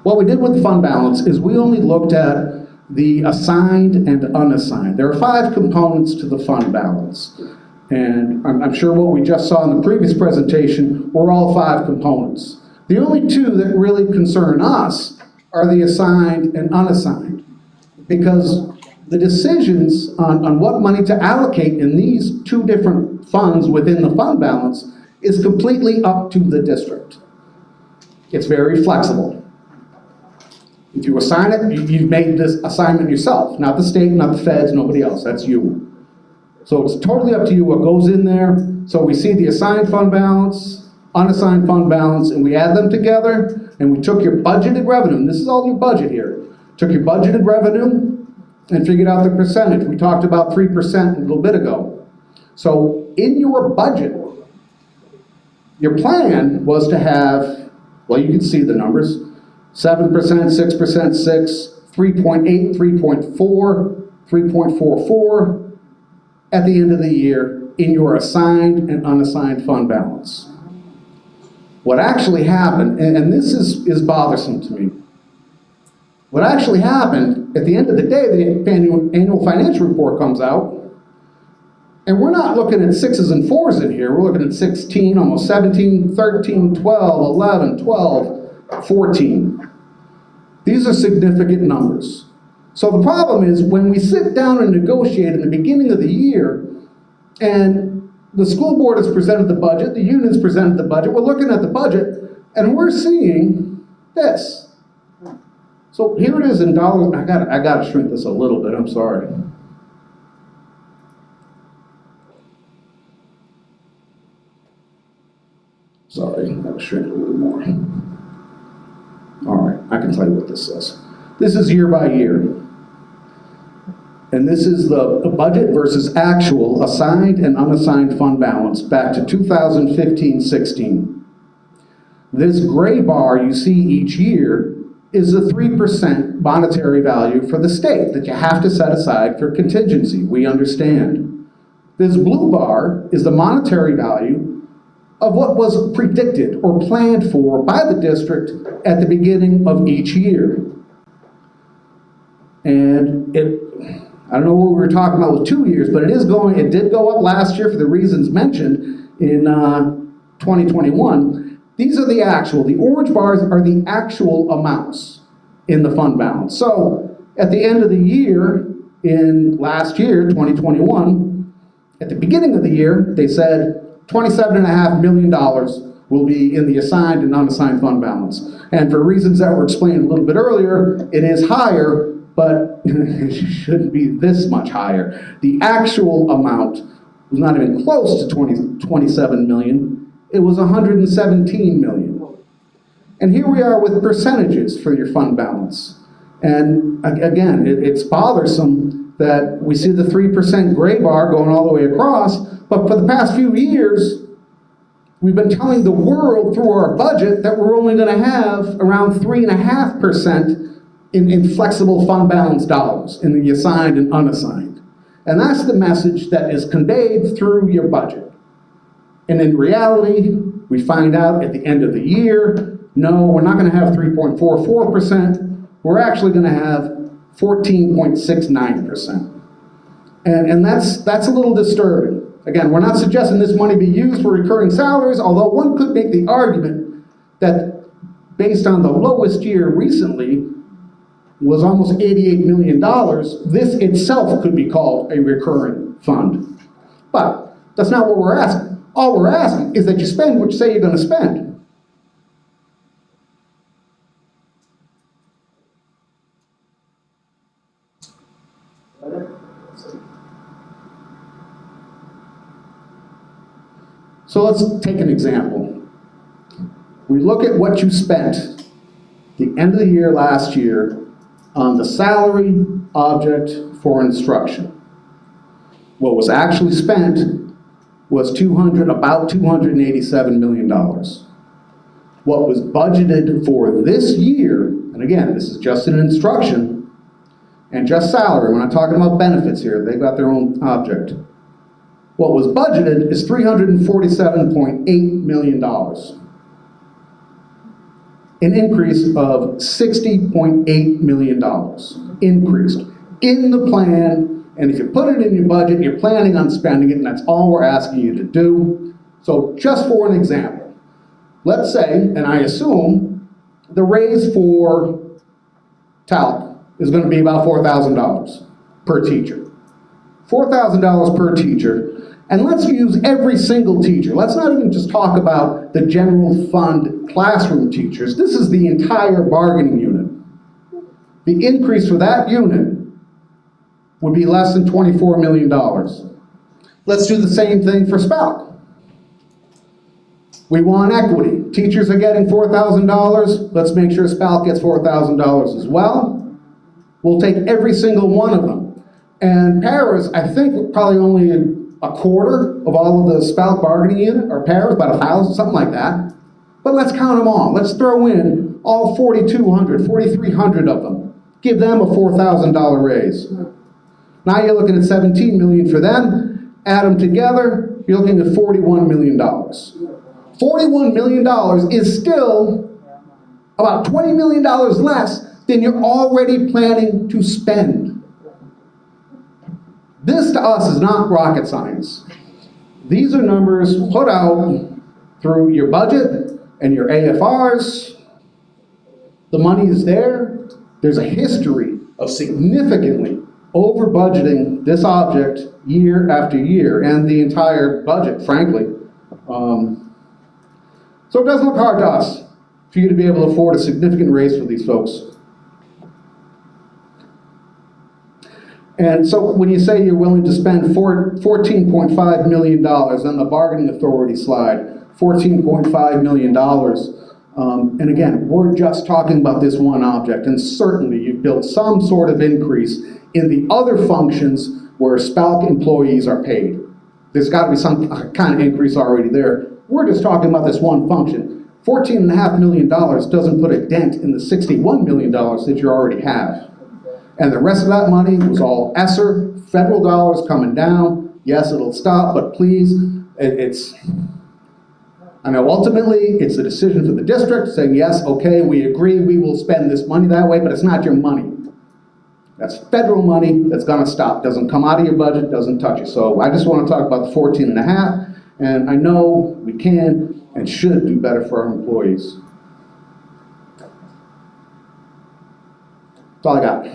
What we did with the fund balance is we only looked at the assigned and unassigned. There are 5 components to the fund balance. And I'm sure what we just saw in the previous presentation were all 5 components. The only 2 that really concern us are the assigned and unassigned, because the decisions on what money to allocate in these 2 different funds within the fund balance is completely up to the district. It's very flexible. If you assign it, you've made this assignment yourself, not the state, not the feds, nobody else, that's you. So it's totally up to you what goes in there. So we see the assigned fund balance, unassigned fund balance, and we add them together, and we took your budgeted revenue, and this is all your budget here, took your budgeted revenue and figured out the percentage. We talked about 3% a little bit ago. So in your budget, your plan was to have, well, you can see the numbers, 7%, 6%, 6, 3.8, 3.4, 3.44 at the end of the year in your assigned and unassigned fund balance. What actually happened, and this is bothersome to me, what actually happened, at the end of the day, the annual financial report comes out, and we're not looking at 6s and 4s in here, we're looking at 16, almost 17, 13, 12, 11, 12, 14. These are significant numbers. So the problem is when we sit down and negotiate in the beginning of the year, and the school board has presented the budget, the union's presented the budget, we're looking at the budget, and we're seeing this. So here it is in dollars. I gotta shrink this a little bit, I'm sorry. Sorry, I gotta shrink it a little more. All right, I can tell you what this says. This is year by year. And this is the budget versus actual assigned and unassigned fund balance back to 2015-16. This gray bar you see each year is the 3% monetary value for the state that you have to set aside for contingency. We understand. This blue bar is the monetary value of what was predicted or planned for by the district at the beginning of each year. And I don't know what we were talking about with 2 years, but it did go up last year for the reasons mentioned in 2021. These are the actual, the orange bars are the actual amounts in the fund balance. So at the end of the year, in last year, 2021, at the beginning of the year, they said $27.5 million will be in the assigned and unassigned fund balance. And for reasons that were explained a little bit earlier, it is higher, but it shouldn't be this much higher. The actual amount was not even close to 27 million. It was 117 million. And here we are with percentages for your fund balance. And again, it's bothersome that we see the 3% gray bar going all the way across, but for the past few years, we've been telling the world through our budget that we're only going to have around 3.5% in flexible fund balance dollars in the assigned and unassigned. And that's the message that is conveyed through your budget. And in reality, we find out at the end of the year, no, we're not going to have 3.44%. We're actually going to have 14.69%. And that's a little disturbing. Again, we're not suggesting this money be used for recurring salaries, although one could make the argument that based on the lowest year recently was almost $88 million, this itself could be called a recurring fund. But that's not what we're asking. All we're asking is that you spend what you say you're going to spend. So let's take an example. We look at what you spent the end of the year last year on the salary object for instruction. What was actually spent was about $287 million. What was budgeted for this year, and again, this is just an instruction and just salary, we're not talking about benefits here, they've got their own object. What was budgeted is $347.8 million. An increase of $60.8 million. Increased in the plan, and if you put it in your budget, you're planning on spending it, and that's all we're asking you to do. So just for an example, let's say, and I assume, the raise for TALC is going to be about $4,000 per teacher. $4,000 per teacher. And let's use every single teacher. Let's not even just talk about the general fund classroom teachers. This is the entire bargaining unit. The increase for that unit would be less than $24 million. Let's do the same thing for SPALC. We want equity. Teachers are getting $4,000. Let's make sure SPALC gets $4,000 as well. We'll take every single one of them. And paras, I think probably only a quarter of all of the SPALC bargaining unit are paras, about 1,000, something like that. But let's count them all. Let's throw in all 4,200, 4,300 of them. Give them a $4,000 raise. Now you're looking at $17 million for them. Add them together, you're looking at $41 million. $41 million is still about $20 million less than you're already planning to spend. This to us is not rocket science. These are numbers put out through your budget and your AFRs. The money is there. There's a history of significantly over budgeting this object year after year, and the entire budget, frankly. So it doesn't look hard to us for you to be able to afford a significant raise for these folks. And so when you say you're willing to spend $14.5 million on the bargaining authority slide, $14.5 million, and again, we're just talking about this one object, and certainly you've built some sort of increase in the other functions where SPALC employees are paid. There's got to be some kind of increase already there. We're just talking about this one function. $14.5 million doesn't put a dent in the $61 million that you already have. And the rest of that money was all ESSER, federal dollars coming down. Yes, it'll stop, but please, I know ultimately it's a decision for the district saying, yes, okay, we agree, we will spend this money that way, but it's not your money. That's federal money that's gonna stop. Doesn't come out of your budget, doesn't touch you. So I just want to talk about the 14.5, and I know we can and should do better for our employees. That's all I got.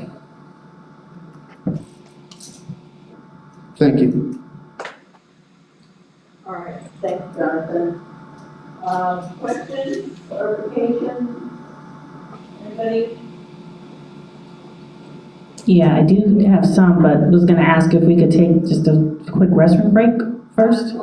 Thank you. All right, thanks, Jonathan. Questions, clarifications? Anybody? Yeah, I do have some, but was gonna ask if we could take just a quick restroom break first.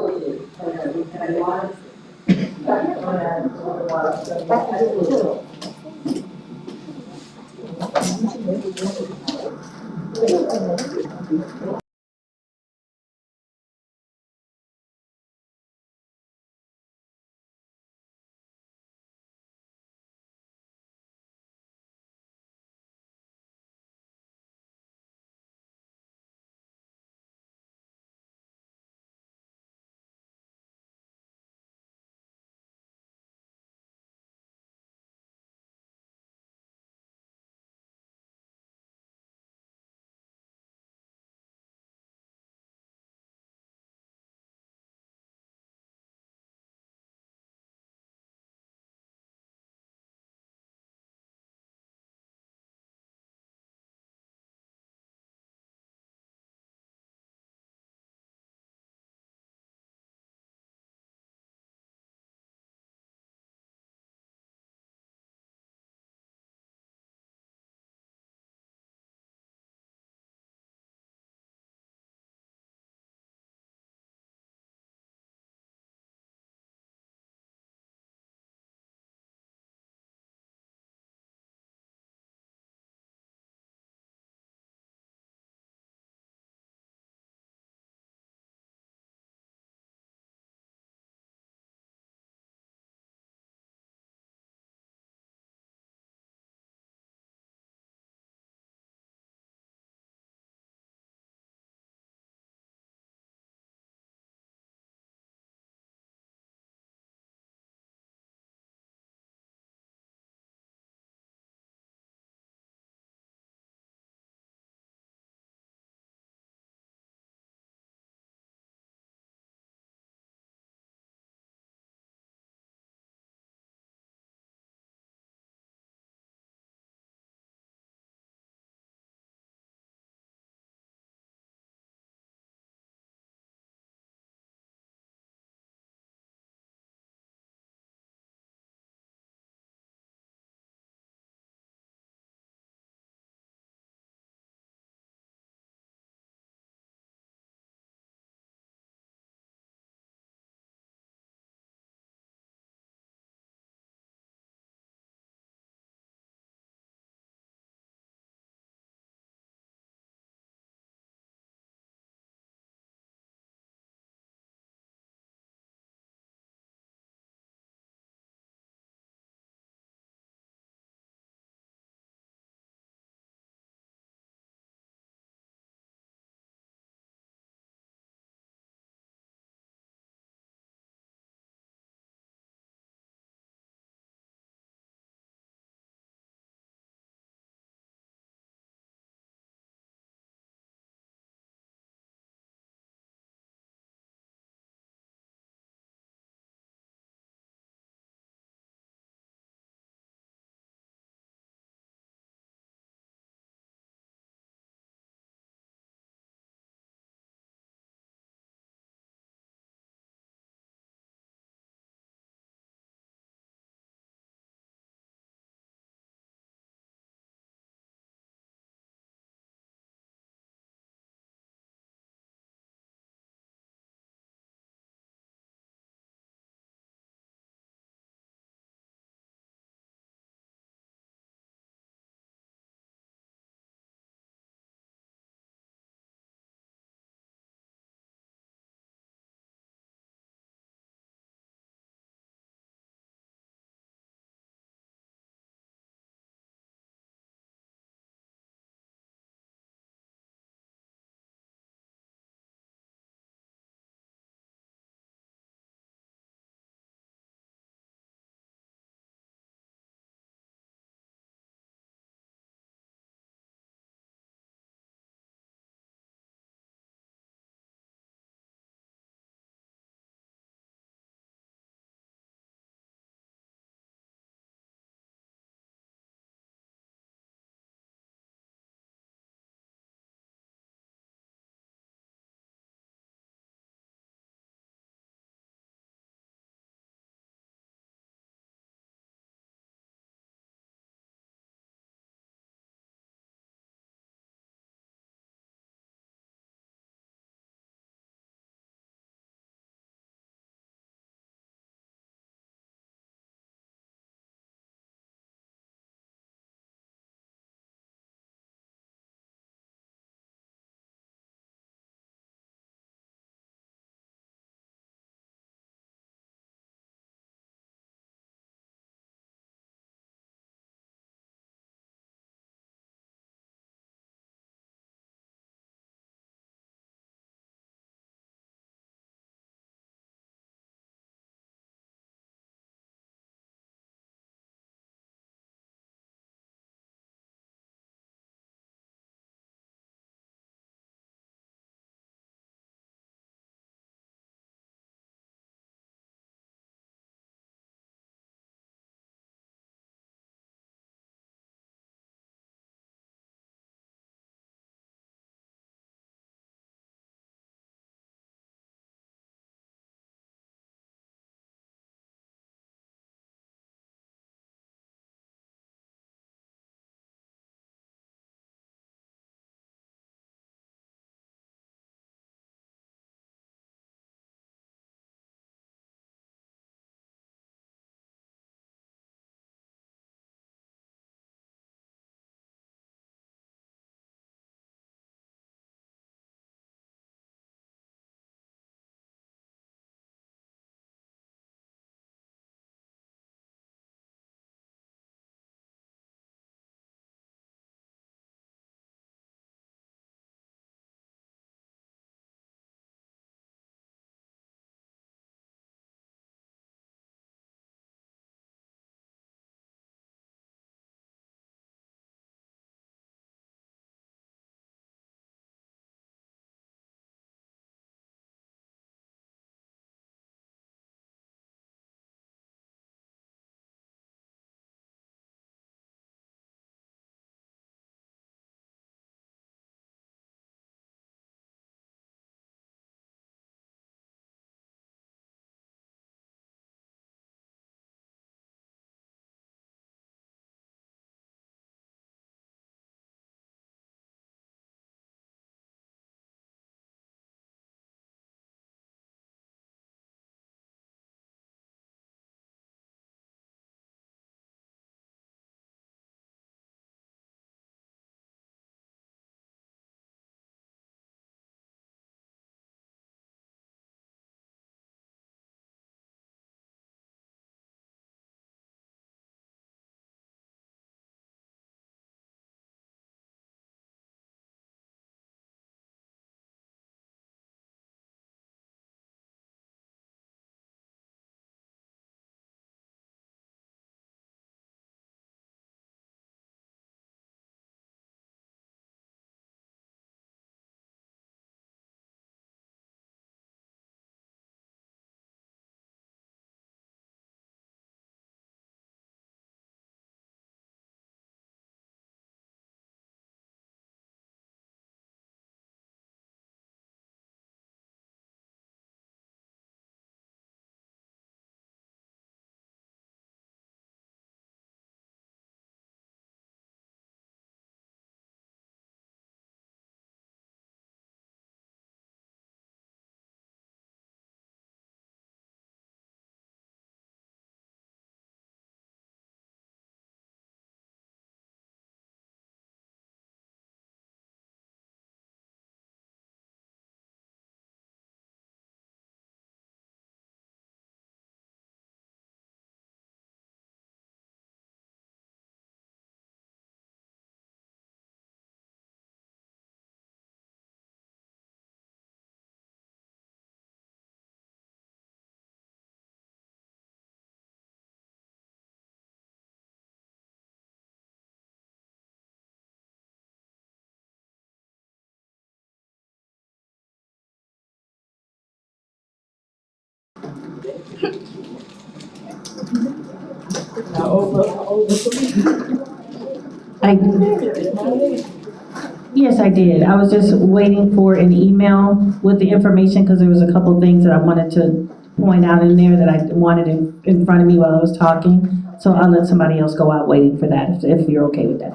Yes, I did. I was just waiting for an email with the information because there was a couple things that I wanted to point out in there that I wanted in front of me while I was talking. So I'll let somebody else go out waiting for that if you're okay with that.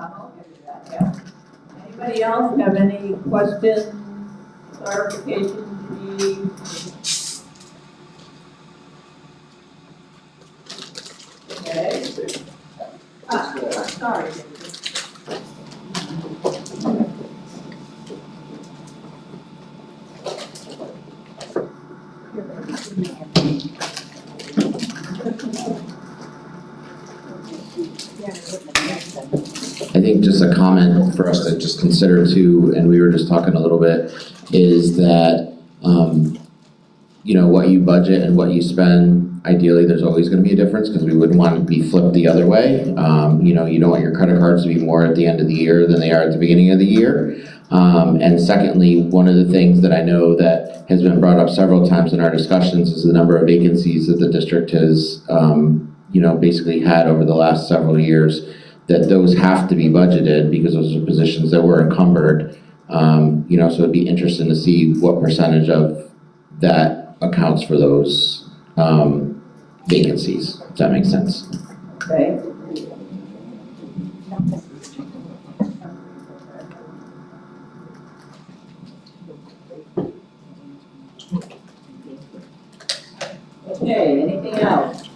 Anybody else have any questions, clarifications you need? Okay. Sorry. I think just a comment for us to just consider too, and we were just talking a little bit, is that, you know, what you budget and what you spend, ideally, there's always gonna be a difference because we wouldn't want to be flipped the other way. You know, you don't want your credit cards to be more at the end of the year than they are at the beginning of the year. And secondly, one of the things that I know that has been brought up several times in our discussions is the number of vacancies that the district has, you know, basically had over the last several years, that those have to be budgeted because those are positions that were encumbered. You know, so it'd be interesting to see what percentage of that accounts for those vacancies, if that makes sense. Okay. Okay, anything else?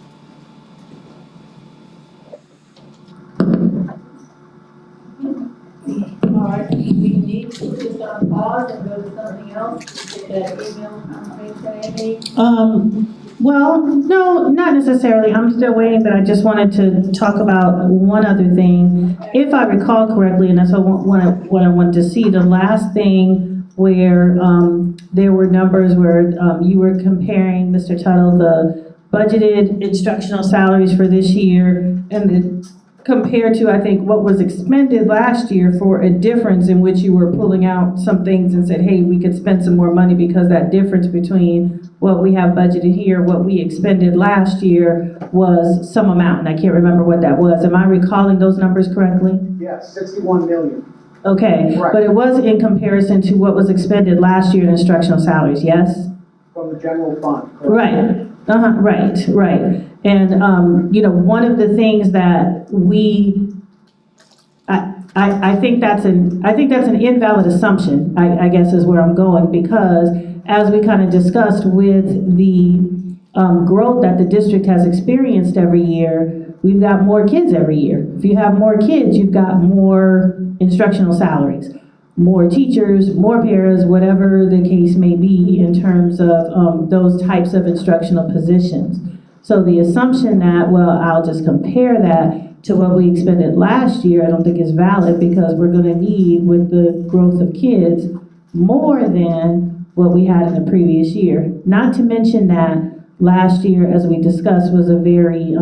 All right, we need to put this on pause and go to something else to get that email confirmation, Amy. Well, no, not necessarily. I'm still waiting, but I just wanted to talk about one other thing. If I recall correctly, and that's what I wanted to see, the last thing where there were numbers where you were comparing, Mr. Tuttle, the budgeted instructional salaries for this year and the compared to, I think, what was expended last year, for a difference in which you were pulling out some things and said, hey, we could spend some more money because that difference between what we have budgeted here, what we expended last year was some amount, and I can't remember what that was. Am I recalling those numbers correctly? Yes, 61 million. Okay, Right. but it was in comparison to what was expended last year in instructional salaries, yes? From the general fund. correct? Right, right. And, you know, one of the things that I think that's an invalid assumption, I guess is where I'm going, because as we kind of discussed with the growth that the district has experienced every year, we've got more kids every year. If you have more kids, you've got more instructional salaries, more teachers, more paras, whatever the case may be in terms of those types of instructional positions. So the assumption that, well, I'll just compare that to what we expended last year, I don't think is valid, because we're gonna need, with the growth of kids, more than what we had in the previous year. Not to mention that last year, as we discussed, was a very,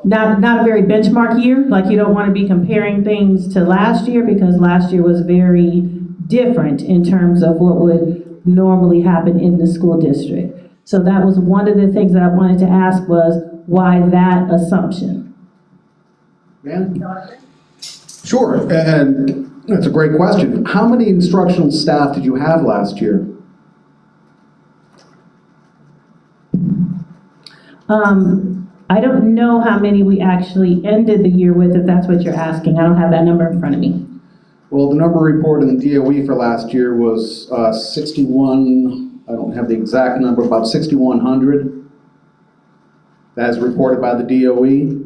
not a very benchmark year. Like, you don't wanna be comparing things to last year, because last year was very different in terms of what would normally happen in the school district. So that was one of the things that I wanted to ask, was why that assumption? Dan? Sure, and that's a great question. How many instructional staff did you have last year? I don't know how many we actually ended the year with, if that's what you're asking. I don't have that number in front of me. Well, the number reported in the DOE for last year was 61, I don't have the exact number, about 6,100. As reported by the DOE.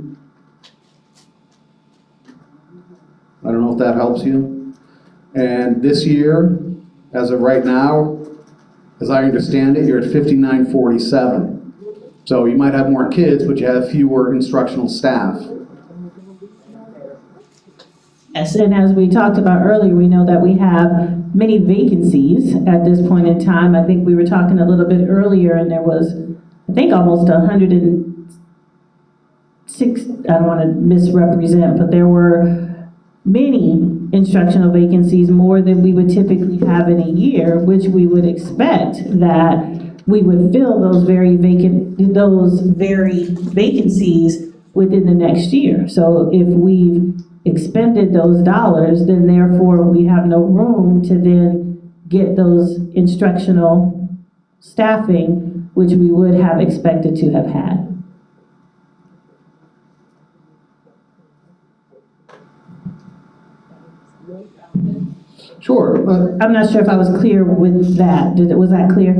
I don't know if that helps you. And this year, as of right now, as I understand it, you're at 5,947. So you might have more kids, but you have fewer instructional staff. Yes, and as we talked about earlier, we know that we have many vacancies at this point in time. I think we were talking a little bit earlier, and there was, I think, almost 106, I don't want to misrepresent, but there were many instructional vacancies, more than we would typically have in a year, which we would expect that we would fill those very vacancies within the next year. So if we've expended those dollars, then therefore we have no room to then get those instructional staffing, which we would have expected to have had. Sure. I'm not sure if I was clear with that. Was that clear?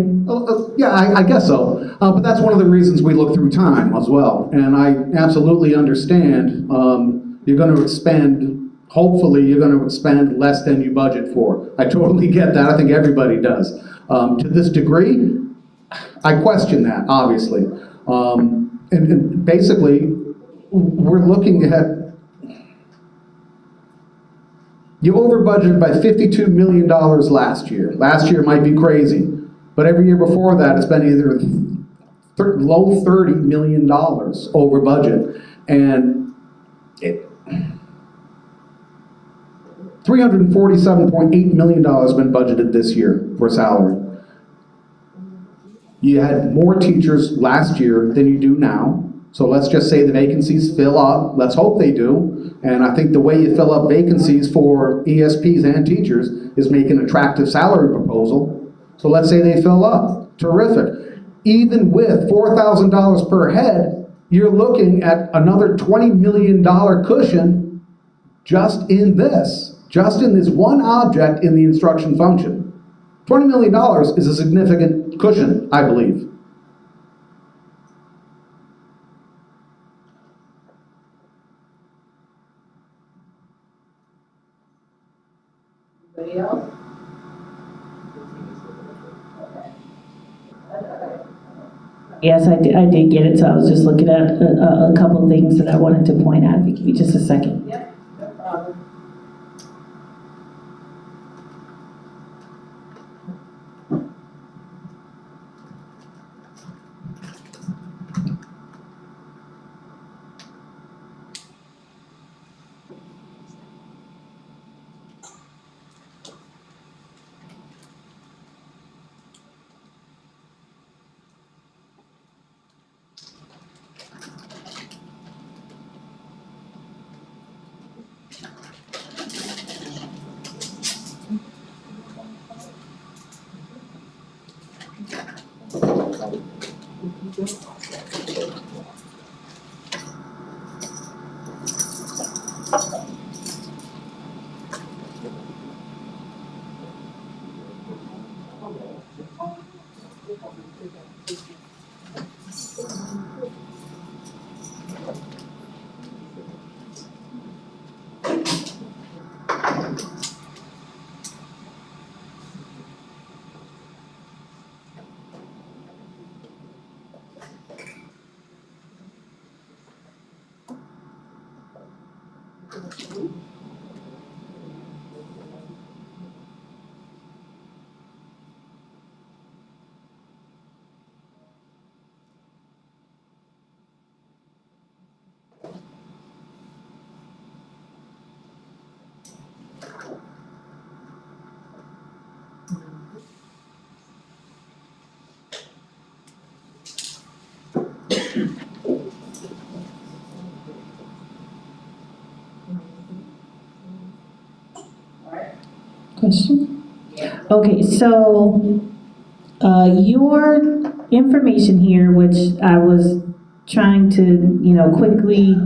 Yeah, I guess so. But that's one of the reasons we look through time as well. And I absolutely understand you're going to expend, hopefully you're going to expend less than you budget for. I totally get that. I think everybody does. To this degree, I question that, obviously. And basically, we're looking at, you over budgeted by $52 million last year. Last year might be crazy, but every year before that, it's been either low $30 million over budget. And $347.8 million has been budgeted this year for salary. You had more teachers last year than you do now. So let's just say the vacancies fill up. Let's hope they do. And I think the way you fill up vacancies for ESPs and teachers is make an attractive salary proposal. So let's say they fill up. Terrific. Even with $4,000 per head, you're looking at another $20 million cushion just in this one object in the instruction function. $20 million is a significant cushion, I believe. Anybody else? Yes, I did get it, so I was just looking at a couple of things that I wanted to point out. If you give me just a second. Yep, no problem. Question? Okay, so your information here, which I was trying to, quickly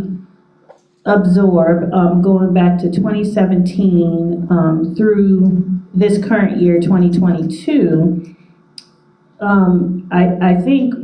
absorb, going back to 2017 through this current year, 2022, I think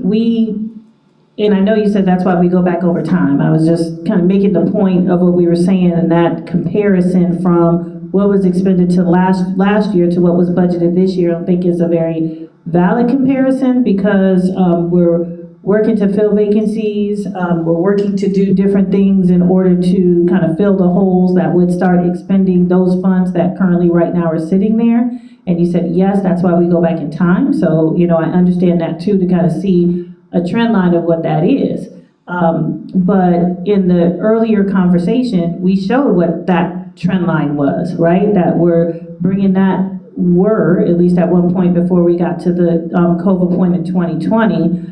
and I know you said that's why we go back over time. I was just kind of making the point of what we were saying, and that comparison from what was expended to last year to what was budgeted this year, I think is a very valid comparison, because we're working to fill vacancies, we're working to do different things in order to kind of fill the holes that would start expending those funds that currently right now are sitting there. And you said, yes, that's why we go back in time. So, I understand that too, to kind of see a trend line of what that is. But in the earlier conversation, we showed what that trend line was, right? That we're bringing that were, at least at one point before we got to the COVID point in 2020,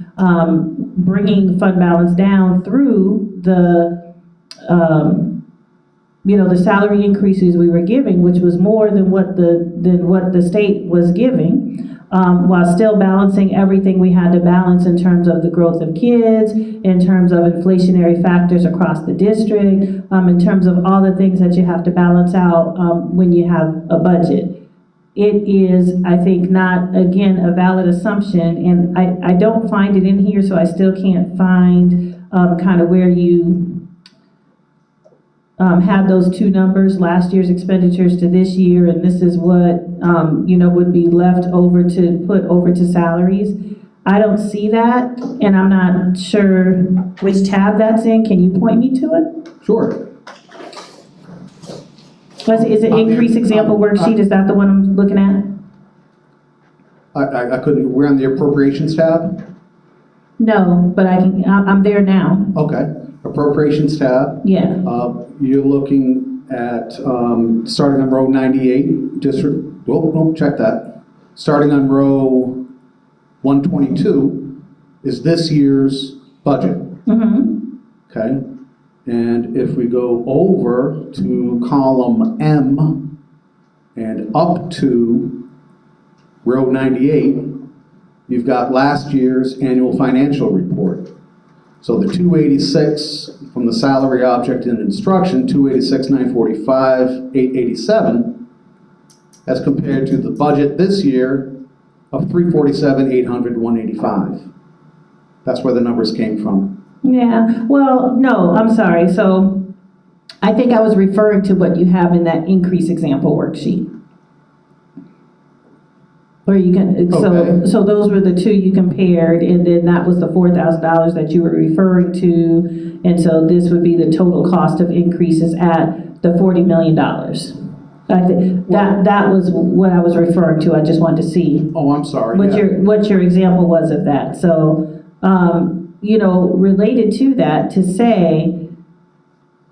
bringing fund balance down through the, the salary increases we were giving, which was more than what the state was giving, while still balancing everything we had to balance in terms of the growth of kids, in terms of inflationary factors across the district, in terms of all the things that you have to balance out when you have a budget. It is, I think, not, again, a valid assumption, and I don't find it in here, so I still can't find kind of where you had those two numbers, last year's expenditures to this year, and this is what, would be left over to put over to salaries. I don't see that, and I'm not sure which tab that's in. Can you point me to it? Sure. Is it increase example worksheet? Is that the one I'm looking at? I couldn't, we're on the appropriations tab? No, but I'm there now. Okay, appropriations tab. Yeah. You're looking at, starting on row 98, check that. Starting on row 122 is this year's budget. Mm-hmm. Okay, and if we go over to column M and up to row 98, you've got last year's annual financial report. So the 286 from the salary object in instruction, 286, 945, 887, as compared to the budget this year of 347, 800, 185. That's where the numbers came from. Yeah, well, no, I'm sorry. So I think I was referring to what you have in that increase example worksheet. Where you can, so those were the two you compared, and then that was the $4,000 that you were referring to, and so this would be the total cost of increases at the $40 million. That was what I was referring to. I just wanted to see. Oh, I'm sorry. What your example was of that. So, related to that, to say,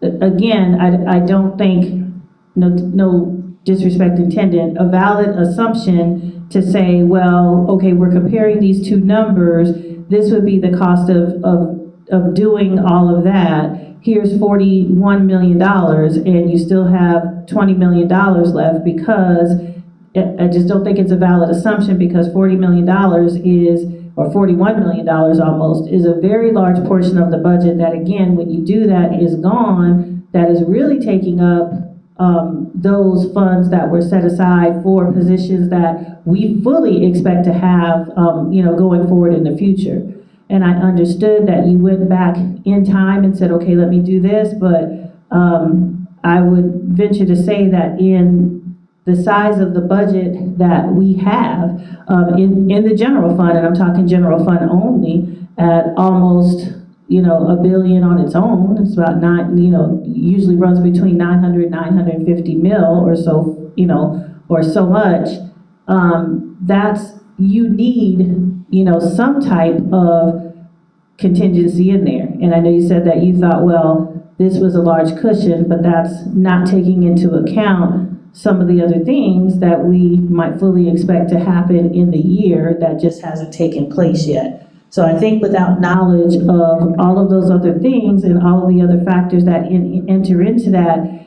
again, I don't think, no disrespect intended, a valid assumption to say, well, okay, we're comparing these two numbers, this would be the cost of doing all of that. Here's $41 million, and you still have $20 million left, because I just don't think it's a valid assumption, because $40 million is, or $41 million almost, is a very large portion of the budget that, again, when you do that, is gone, that is really taking up those funds that were set aside for positions that we fully expect to have, going forward in the future. And I understood that you went back in time and said, okay, let me do this, but I would venture to say that in the size of the budget that we have in the general fund, and I'm talking general fund only, at almost $1 billion on its own. It's about usually runs between 900, 950 mil or so, or so much. That's, you need, some type of contingency in there. And I know you said that you thought, well, this was a large cushion, but that's not taking into account some of the other things that we might fully expect to happen in the year that just hasn't taken place yet. So I think without knowledge of all of those other things and all of the other factors that enter into that,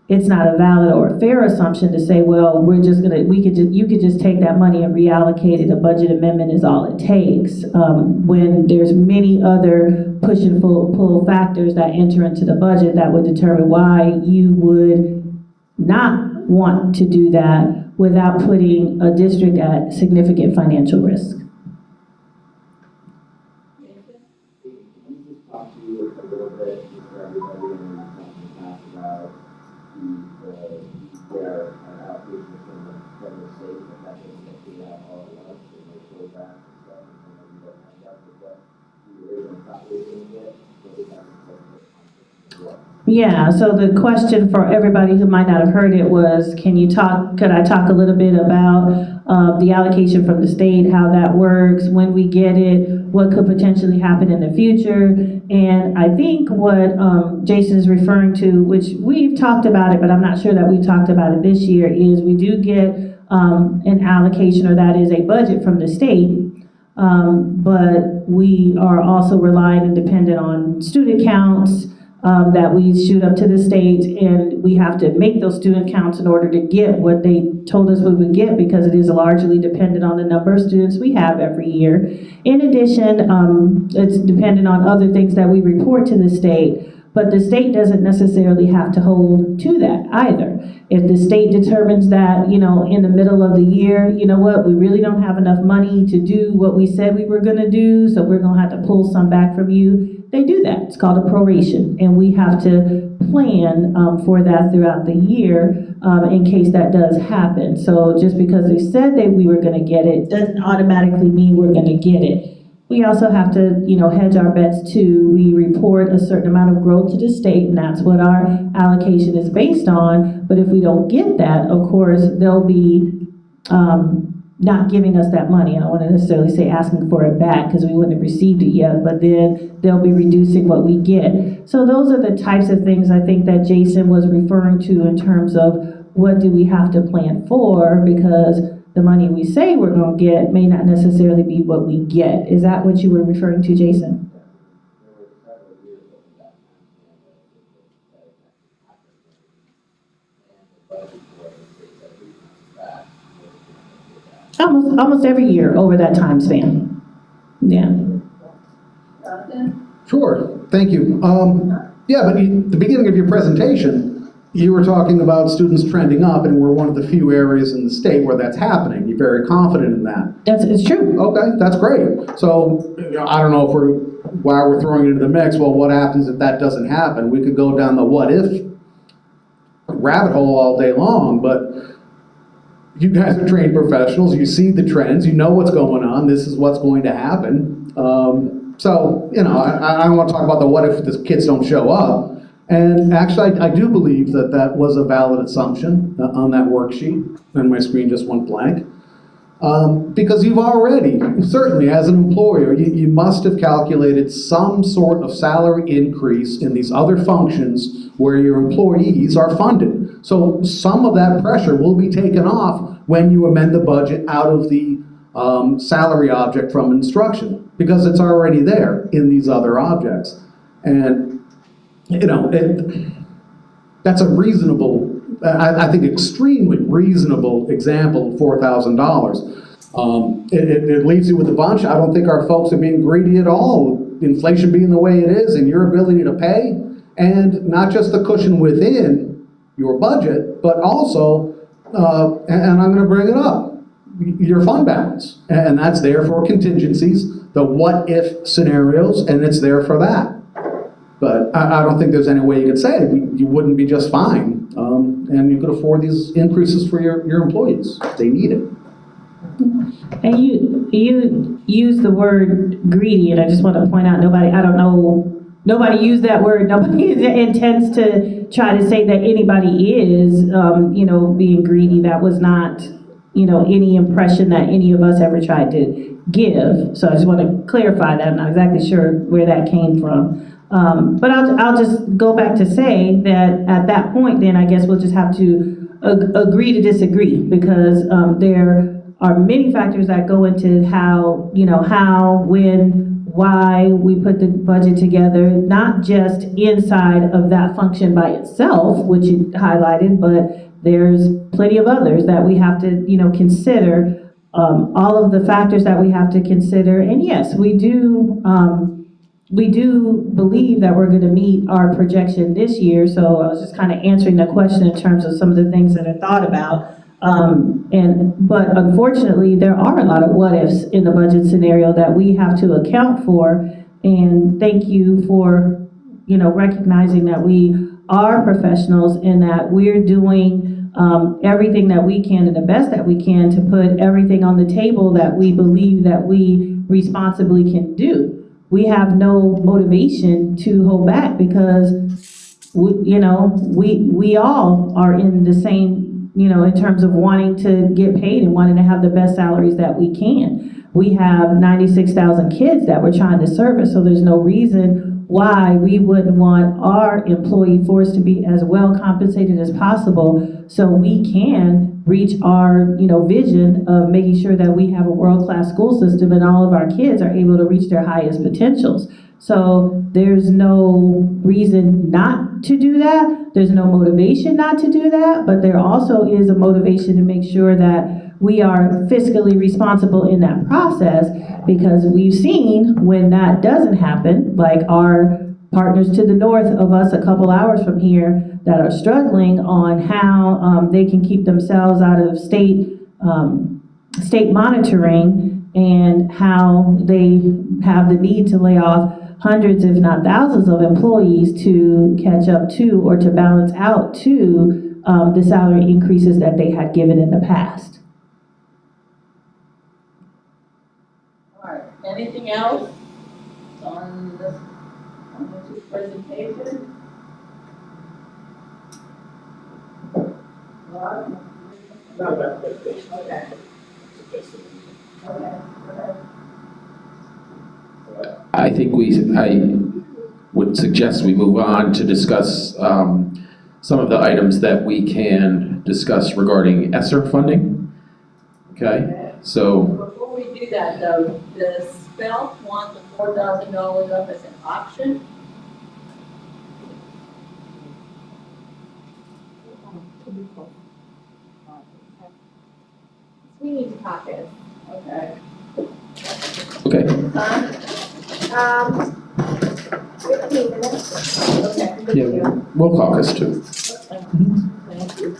it's not a valid or a fair assumption to say, well, you could just take that money and reallocate it. A budget amendment is all it takes, when there's many other push and pull factors that enter into the budget that would determine why you would not want to do that without putting a district at significant financial risk. Yeah, so the question for everybody who might not have heard it was, could I talk a little bit about the allocation from the state, how that works, when we get it, what could potentially happen in the future? And I think what Jason is referring to, which we've talked about it, but I'm not sure that we talked about it this year, is we do get an allocation, or that is a budget from the state. But we are also relying and dependent on student counts that we shoot up to the state, and we have to make those student counts in order to get what they told us we would get, because it is largely dependent on the number of students we have every year. In addition, it's dependent on other things that we report to the state, but the state doesn't necessarily have to hold to that either. If the state determines that, you know, in the middle of the year, you know what, we really don't have enough money to do what we said we were gonna do, so we're gonna have to pull some back from you, they do that. It's called a proration, and we have to plan for that throughout the year in case that does happen. So just because they said that we were gonna get it, doesn't automatically mean we're gonna get it. We also have to, you know, hedge our bets too. We report a certain amount of growth to the state, and that's what our allocation is based on. But if we don't get that, of course, they'll be not giving us that money. I don't want to necessarily say asking for it back, because we wouldn't have received it yet, but then they'll be reducing what we get. So those are the types of things I think that Jason was referring to in terms of what do we have to plan for, because the money we say we're going to get may not necessarily be what we get. Is that what you were referring to, Jason? Almost every year over that time span. Yeah. Sure, thank you. Yeah, but the beginning of your presentation, you were talking about students trending up, and we're one of the few areas in the state where that's happening. You're very confident in that. It's true. Okay, that's great. So, I don't know if while we're throwing it into the mix, well, what happens if that doesn't happen? We could go down the what if rabbit hole all day long, but you guys are trained professionals, you see the trends, you know what's going on, this is what's going to happen. So, you know, I don't want to talk about the what if the kids don't show up. And actually, I do believe that that was a valid assumption on that worksheet, and my screen just went blank. Because you've already, certainly as an employer, you must have calculated some sort of salary increase in these other functions where your employees are funded. So some of that pressure will be taken off when you amend the budget out of the salary object from instruction, because it's already there in these other objects. And, you know, that's a reasonable, I think extremely reasonable example of $4,000. It leaves you with a bunch. I don't think our folks are being greedy at all. Inflation being the way it is, and your ability to pay, and not just the cushion within your budget, but also, and I'm going to bring it up, your fund balance. And that's there for contingencies, the what if scenarios, and it's there for that. But I don't think there's any way you could say you wouldn't be just fine, and you could afford these increases for your employees. They need it. And you use the word greedy, and I just want to point out, nobody used that word. Nobody intends to try to say that anybody is, being greedy. That was not, any impression that any of us ever tried to give. So I just want to clarify that. I'm not exactly sure where that came from. But I'll just go back to say that at that point, then I guess we'll just have to agree to disagree, because there are many factors that go into how, when, why we put the budget together, not just inside of that function by itself, which you highlighted, but there's plenty of others that we have to, consider, all of the factors that we have to consider. And yes, we do believe that we're going to meet our projection this year. So I was just kind of answering the question in terms of some of the things that I thought about. But unfortunately, there are a lot of what ifs in the budget scenario that we have to account for. And thank you for, recognizing that we are professionals and that we're doing everything that we can and the best that we can to put everything on the table that we believe that we responsibly can do. We have no motivation to hold back, because we all are in the same, in terms of wanting to get paid and wanting to have the best salaries that we can. We have 96,000 kids that we're trying to service, so there's no reason why we wouldn't want our employee force to be as well compensated as possible, so we can reach our, vision of making sure that we have a world-class school system and all of our kids are able to reach their highest potentials. So there's no reason not to do that. There's no motivation not to do that, but there also is a motivation to make sure that we are fiscally responsible in that process, because we've seen when that doesn't happen, like our partners to the north of us a couple hours from here that are struggling on how they can keep themselves out of state monitoring, and how they have the need to lay off hundreds, if not thousands, of employees to catch up to or to balance out to the salary increases that they had given in the past. All right, anything else on this presentation? Okay. I think I would suggest we move on to discuss some of the items that we can discuss regarding ESSER funding. Okay, so. Before we do that though, does SPALC want the $4,000 up as an option? We need to talk it. Okay. Okay. 15 minutes. Okay. Yeah, we'll caucus too. Thank you.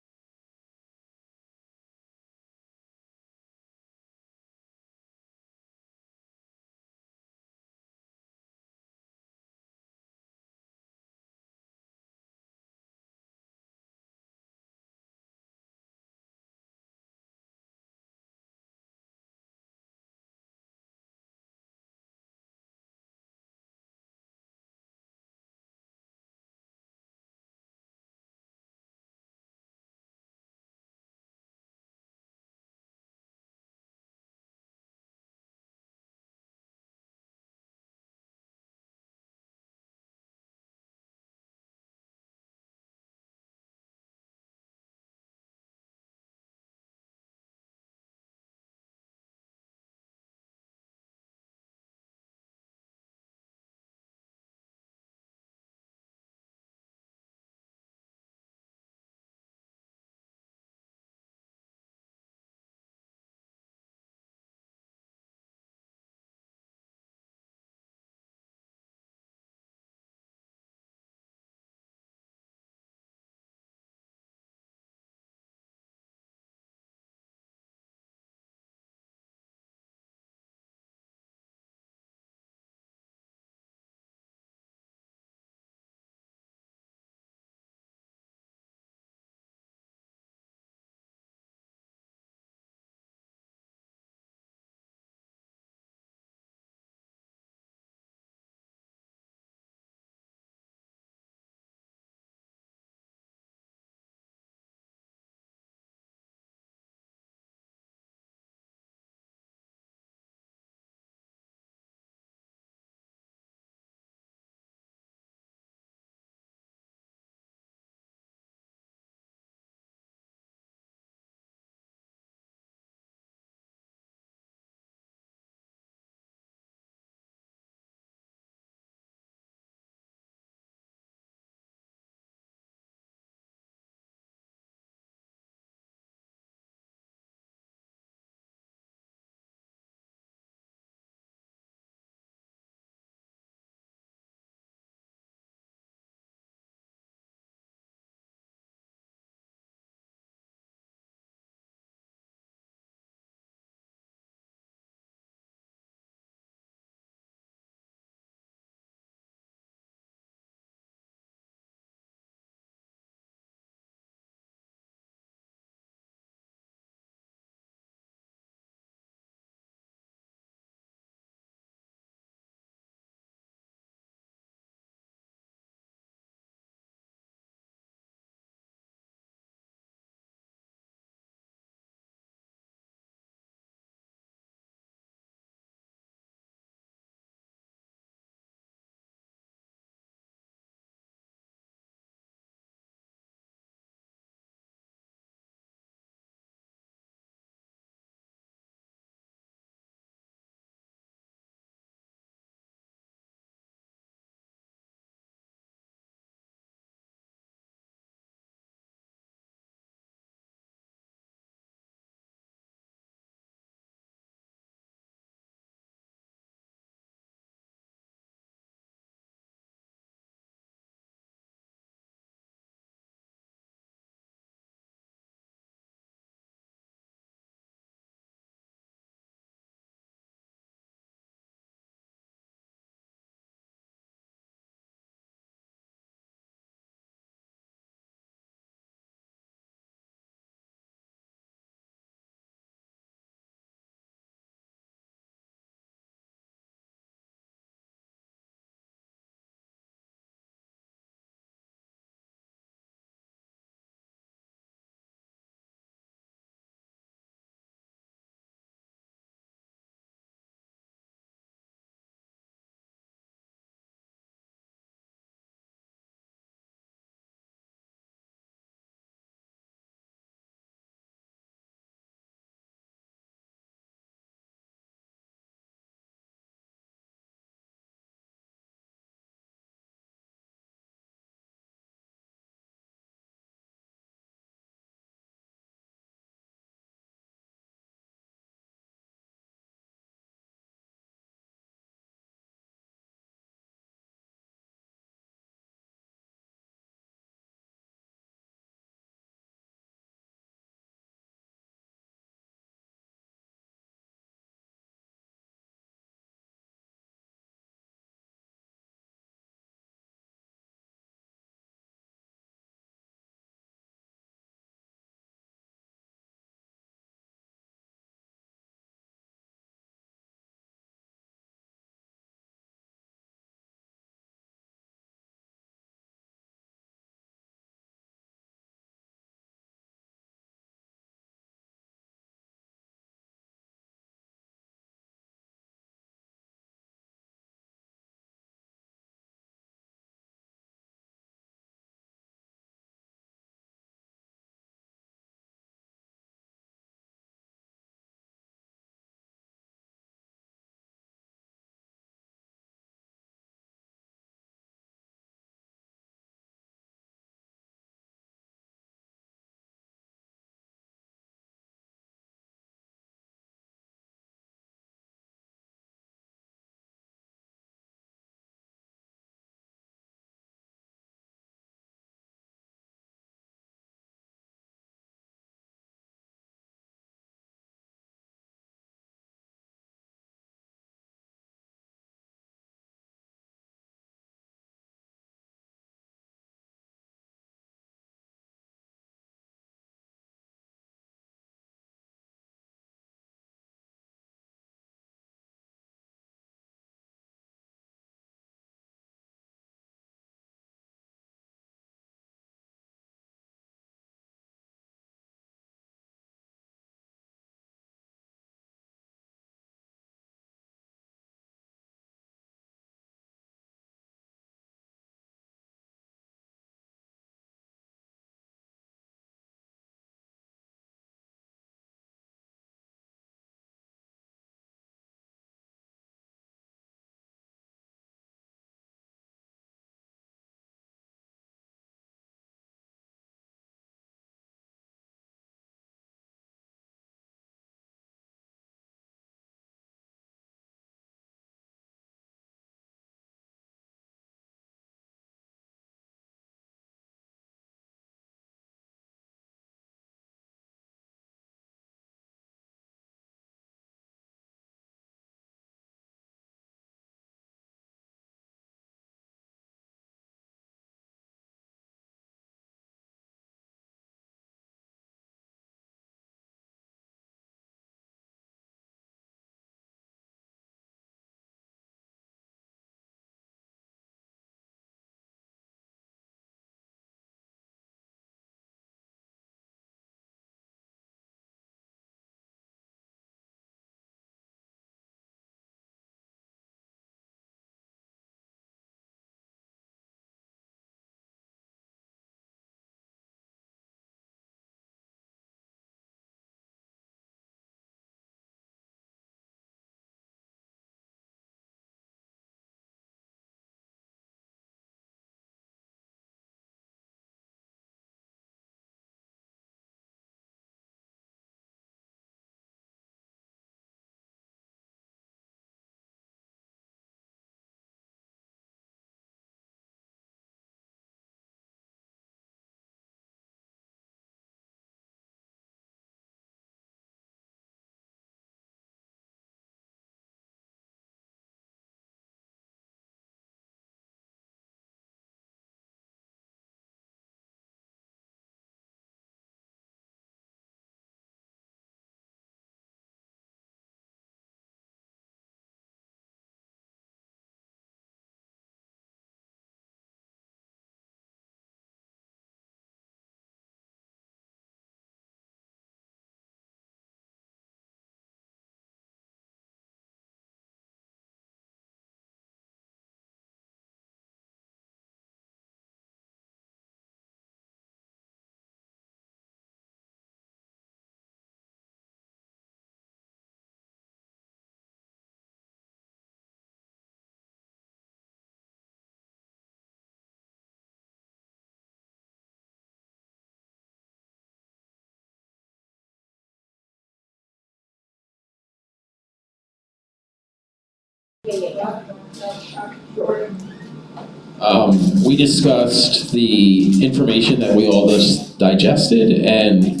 We discussed the information that we all just digested and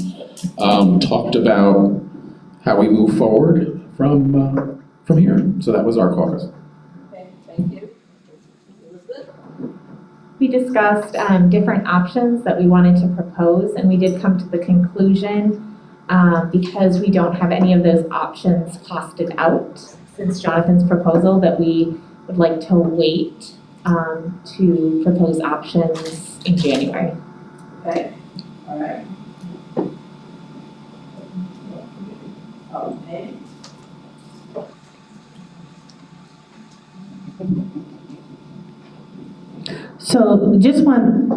talked about how we move forward from here. So that was our caucus. Okay, thank you. We discussed different options that we wanted to propose, and we did come to the conclusion, because we don't have any of those options costed out since Jonathan's proposal, that we would like to wait to propose options in January. Okay, all right. Okay. So just one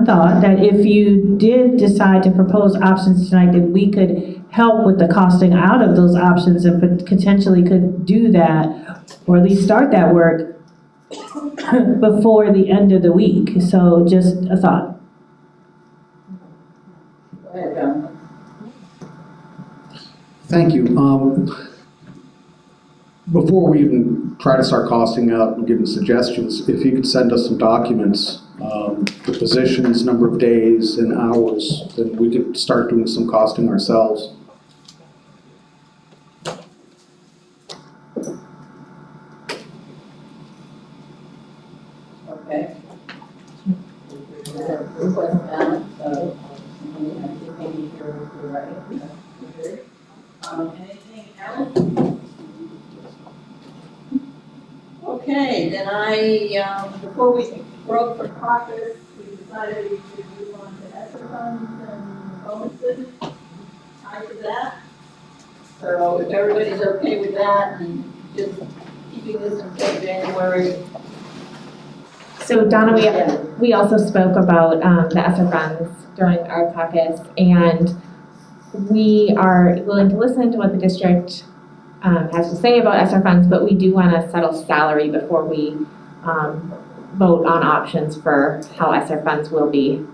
thought, that if you did decide to propose options tonight, that we could help with the costing out of those options and potentially could do that, or at least start that work before the end of the week. So just a thought. Go ahead, John. Thank you. Before we even try to start costing out and giving suggestions, if you could send us some documents, the positions, number of days and hours, then we could start doing some costing ourselves. Okay. Request balance, so, I think maybe you're right. Good. Anything else? Okay, then before we broke for caucus, we decided we should move on to ESSER funds and bonuses tied to that. So if everybody's okay with that and just keeping this until January. So Donna, we also spoke about the ESSER funds during our caucus, and we are willing to listen to what the district has to say about ESSER funds, but we do want to settle salary before we vote on options for how ESSER funds will be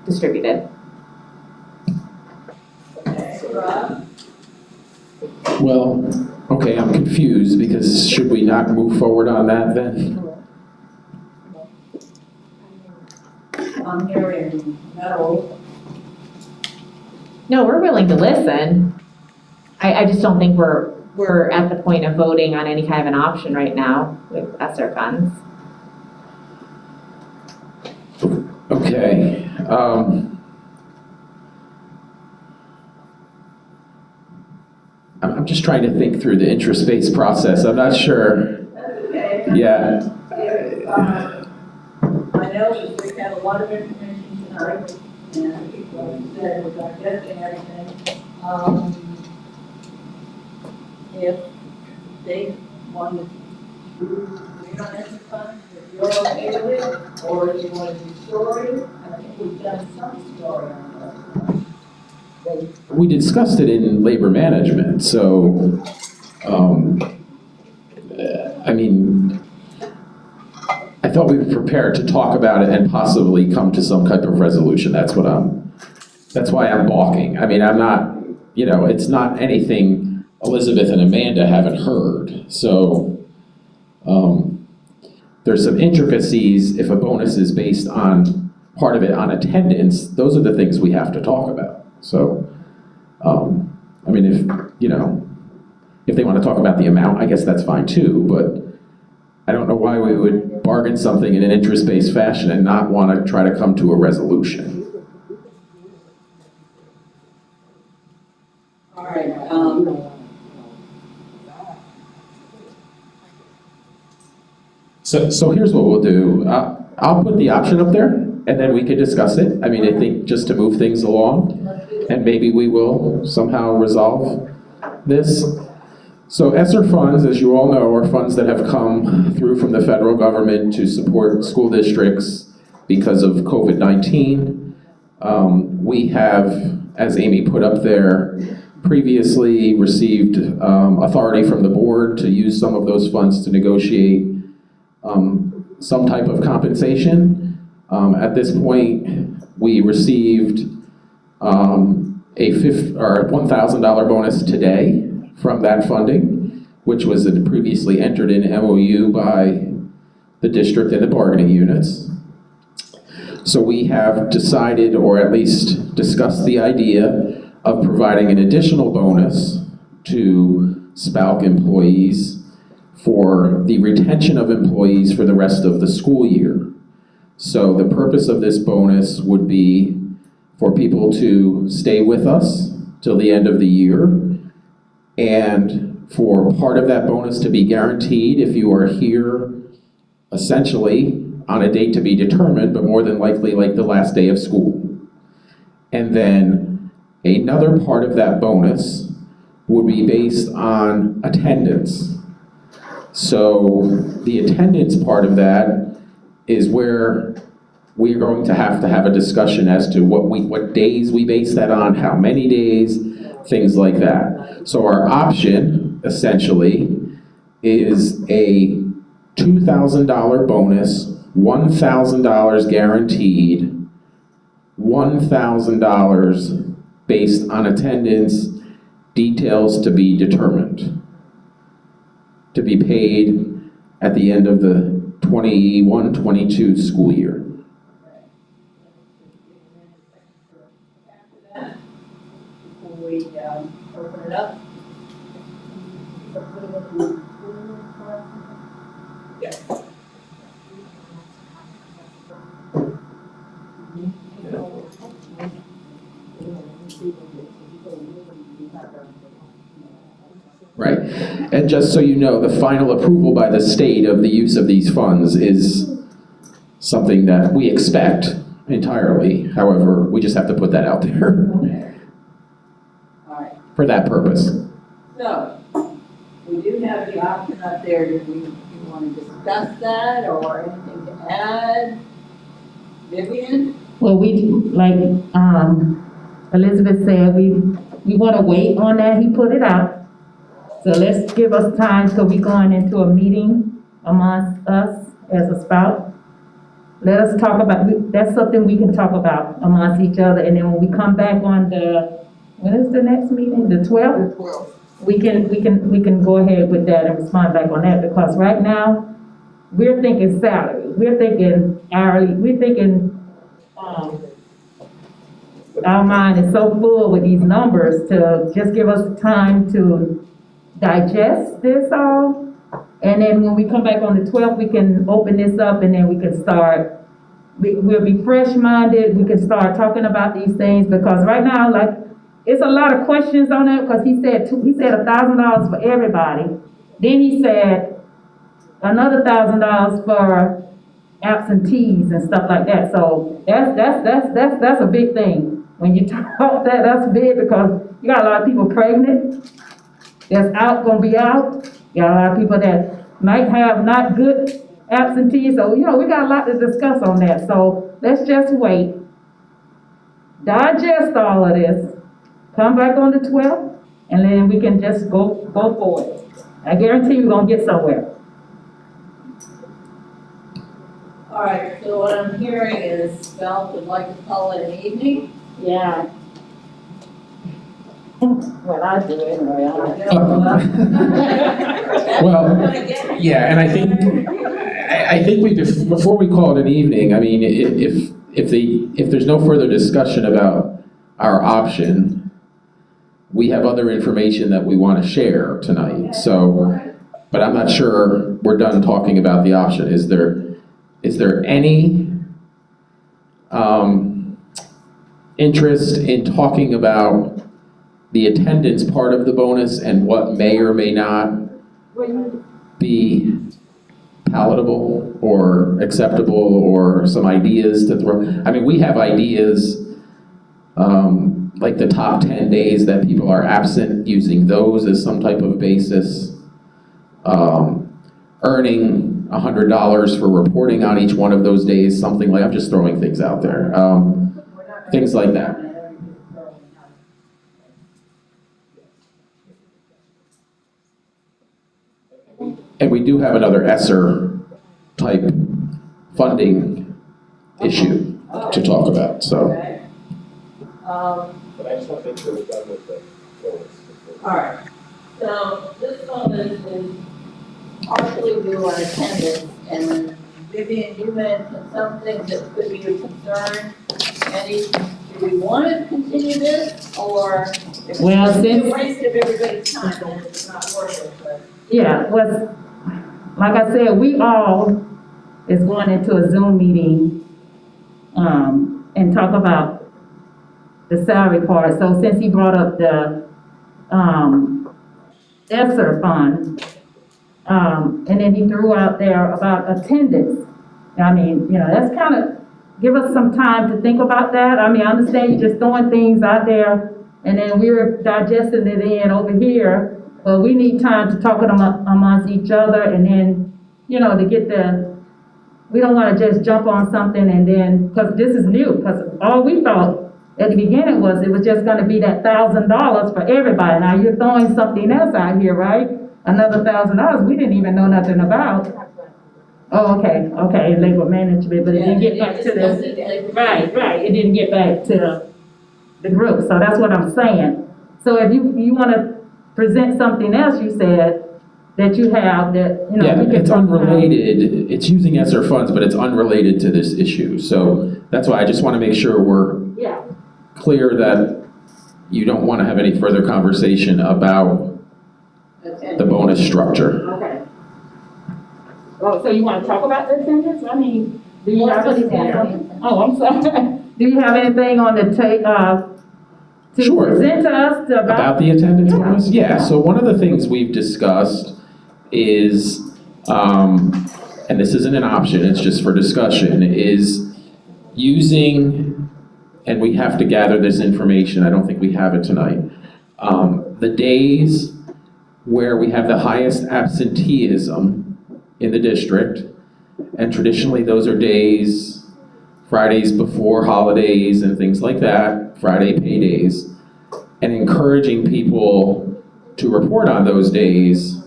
distributed. Okay, Rob? Well, okay, I'm confused because should we not move forward on that then? I'm hearing no. No, we're willing to listen. I just don't think we're at the point of voting on any kind of an option right now with ESSER funds. Okay. I'm just trying to think through the interest-based process. I'm not sure. That's okay. Yeah. I know that we've had a lot of information tonight, and people have said we're digesting everything. If they want to read on ESSER funds, if you're okay with it, or if you want to do story, I think we've done some story on ESSER funds. We discussed it in labor management, so, I mean, I thought we were prepared to talk about it and possibly come to some type of resolution. That's why I'm balking. I mean, I'm not, it's not anything Elizabeth and Amanda haven't heard. So, there's some intricacies if a bonus is based on, part of it on attendance. Those are the things we have to talk about. So, I mean, if they want to talk about the amount, I guess that's fine too, but I don't know why we would bargain something in an interest-based fashion and not want to try to come to a resolution. All right, So here's what we'll do. I'll put the option up there, and then we could discuss it. I mean, I think just to move things along, and maybe we will somehow resolve this. So ESSER funds, as you all know, are funds that have come through from the federal government to support school districts because of COVID-19. We have, as Amy put up there, previously received authority from the board to use some of those funds to negotiate some type of compensation. At this point, we received a $1,000 bonus today from that funding. which was a previously entered in MOU by the district and the bargaining units. So we have decided, or at least discussed the idea of providing an additional bonus to SPALC employees for the retention of employees for the rest of the school year. So the purpose of this bonus would be for people to stay with us till the end of the year, and for part of that bonus to be guaranteed if you are here essentially on a date to be determined, but more than likely like the last day of school. And then another part of that bonus would be based on attendance. So the attendance part of that is where we're going to have a discussion as to what days we base that on, how many days, things like that. So our option, essentially, is a $2,000 bonus, $1,000 guaranteed, $1,000 based on attendance, details to be determined, to be paid at the end of the 21-22 school year. Before we open it up. Right, and just so you know, the final approval by the state of the use of these funds is something that we expect entirely. However, we just have to put that out there for that purpose. So, we do have the option up there. Do you want to discuss that or anything to add? Vivian? Well, like Elizabeth said, we want to wait on that. He put it out. So let's give us time, so we're going into a meeting amongst us as a SPALC. Let us talk about, that's something we can talk about amongst each other, and then when we come back on when is the next meeting? The 12th? The 12th. We can go ahead with that and respond back on that, because right now, we're thinking salary, we're thinking hourly, we're thinking, our mind is so full with these numbers to just give us time to digest this all. And then when we come back on the 12th, we can open this up, and then we can start, we'll be fresh-minded, we can start talking about these things, because right now, like, it's a lot of questions on that, because he said $1,000 for everybody. Then he said another $1,000 for absentees and stuff like that. So that's a big thing. When you talk that's big, because you got a lot of people pregnant that's gonna be out. You got a lot of people that might have not good absentees. So, we got a lot to discuss on that. So let's just wait, digest all of this, come back on the 12th, and then we can just go forward. I guarantee we're gonna get somewhere. All right, so what I'm hearing is SPALC would like to call it an evening? Yeah. Well, I do anyway. Well, yeah, and I think before we call it an evening, I mean, if there's no further discussion about our option, we have other information that we want to share tonight. So, but I'm not sure we're done talking about the option. Is there any interest in talking about the attendance part of the bonus and what may or may not be palatable or acceptable, or some ideas to throw? I mean, we have ideas, like the top 10 days that people are absent, using those as some type of basis, earning $100 for reporting on each one of those days, something like, I'm just throwing things out there, things like that. And we do have another ESSER type funding issue to talk about, so. But I just want to make sure we're done with the bonus. All right. So this one is partially due on attendance, and Vivian, you mentioned some things that could be a concern. Any, do we want to continue this, or if Well, it's a since- waste of everybody's time, then it's not worth it, but. Yeah, well, like I said, we all is going into a Zoom meeting, and talk about the salary part. So since he brought up the, ESSER fund, and then he threw out there about attendance. I mean, you know, that's kind of, give us some time to think about that. I mean, I understand you're just throwing things out there, and then we're digesting it in over here, but we need time to talk amongst each other, and then, you know, to get we don't want to just jump on something and then, because this is new, because all we thought at the beginning was it was just going to be that $1,000 for everybody. Now you're throwing something else out here, right? Another $1,000 we didn't even know nothing about. Oh, okay, labor management, but it didn't get back to the, right, it didn't get back to the group, so that's what I'm saying. So if you want to present something else, you said, that you have that, you know. Yeah, we can it's talk about. unrelated, it's using ESSER funds, but it's unrelated to this issue. So that's why I just want to make sure we're Yeah, clear that you don't want to have any further conversation about the bonus structure. okay. Oh, so you want to talk about the attendance? I mean, do you have anything? Oh, I'm sorry. Do you have anything on the to Sure. present to us About the attendance bonus? Yeah, so one of the things we've discussed is, and this isn't an option, it's just for discussion, is using, and we have to gather this information, I don't think we have it tonight, the days where we have the highest absenteeism in the district, and traditionally those are days, Fridays before holidays and things like that, Friday paydays, and encouraging people to report on those days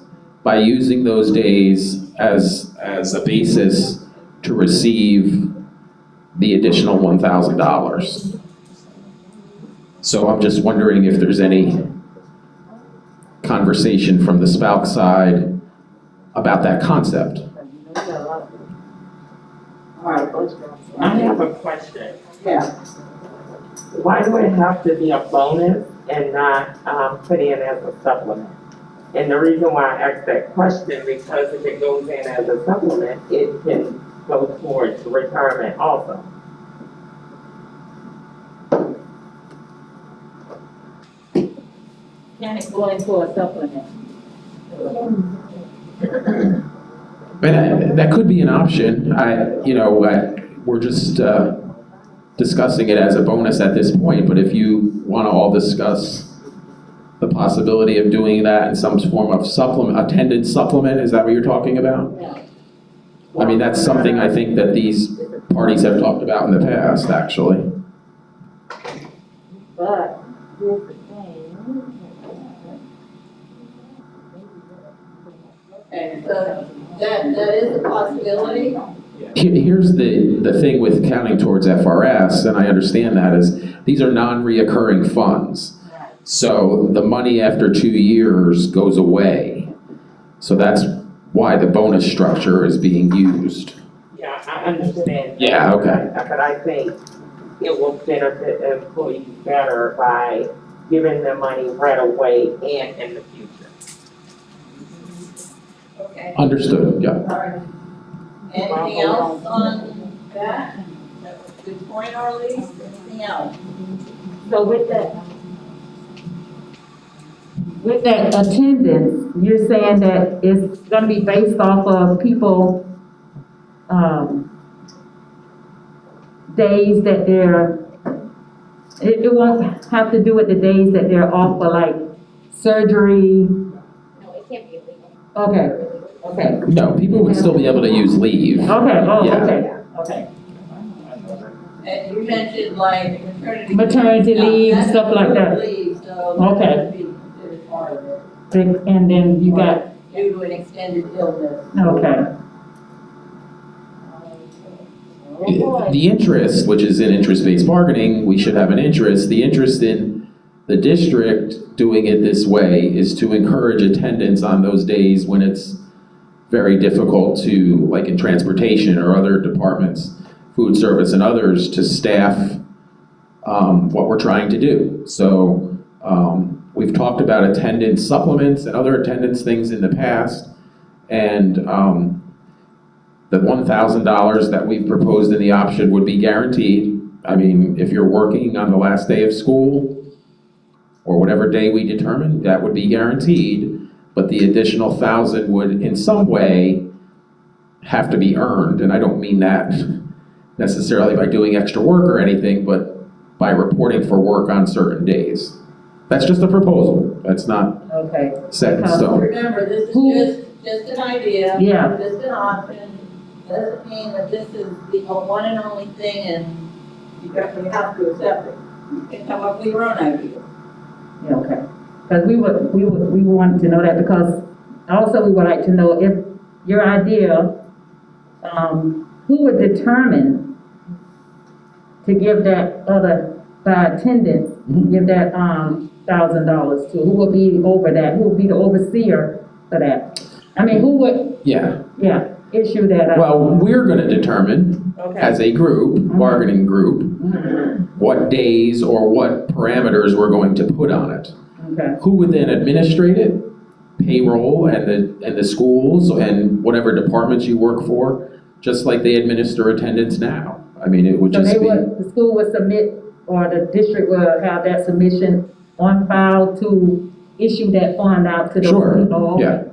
by using those days as a basis to receive the additional $1,000. So I'm just wondering if there's any conversation from the SPALC side about that concept. All right, I have a question. yeah. Why do it have to be a bonus and not put in as a supplement? And the reason why I asked that question, because if it goes in as a supplement, it can go towards retirement also. Can it go into a supplement? But that could be an option. We're just discussing it as a bonus at this point, but if you want to all discuss the possibility of doing that in some form of supplement, attendance supplement, is that what you're talking about? Yeah. I mean, that's something I think that these parties have talked about in the past, actually. But here's the thing. Okay, so that is a possibility. Here's the thing with counting towards FRS, and I understand that, is these are non-reoccurring funds. So the money after 2 years goes away. So that's why the bonus structure is being used. Yeah, I understand. Yeah, okay. But I think it will benefit employees better by giving them money right away and in the future. Okay. Understood, yeah. All right. Anything else on that? That was a good point, Arlene. Anything else? So with that attendance, you're saying that it's gonna be based off of people, days that it won't have to do with the days that they're off for like surgery? No, it can't be illegal. Okay. No, people would still be able to use leave. Okay, Yeah. okay. And you mentioned like Maternity leave, stuff like that. Leave, so Okay. that would be considered part of it. And then you got, Due to an extended illness. okay. The interest, which is in interest-based bargaining, we should have an interest. The interest in The district doing it this way is to encourage attendance on those days when it's very difficult to, like in transportation or other departments, food service and others, to staff what we're trying to do. So we've talked about attendance supplements and other attendance things in the past, and the $1,000 that we've proposed in the option would be guaranteed. I mean, if you're working on the last day of school, or whatever day we determine, that would be guaranteed, but the additional 1,000 would in some way have to be earned, and I don't mean that necessarily by doing extra work or anything, but by reporting for work on certain days. That's just a proposal, that's not set in stone. Remember, this is just an idea. Yeah. Just an option. Doesn't mean that this is the one and only thing and you definitely have to accept it. You can come up with your own idea. Yeah, okay. Because we wanted to know that, because also we would like to know if your idea, who would determine to give that other, by attendance, give that $1,000 to? Who would be over that? Who would be the overseer for that? I mean, who would, issue that out? Well, we're gonna determine, as a group, bargaining group, what days or what parameters we're going to put on it. Okay. Who would then administrate it? Payroll and the schools and whatever departments you work for, just like they administer attendance now. I mean, it would So just be. the school would submit, or the district will have that submission on file to issue that fund out to those people? Sure, yeah.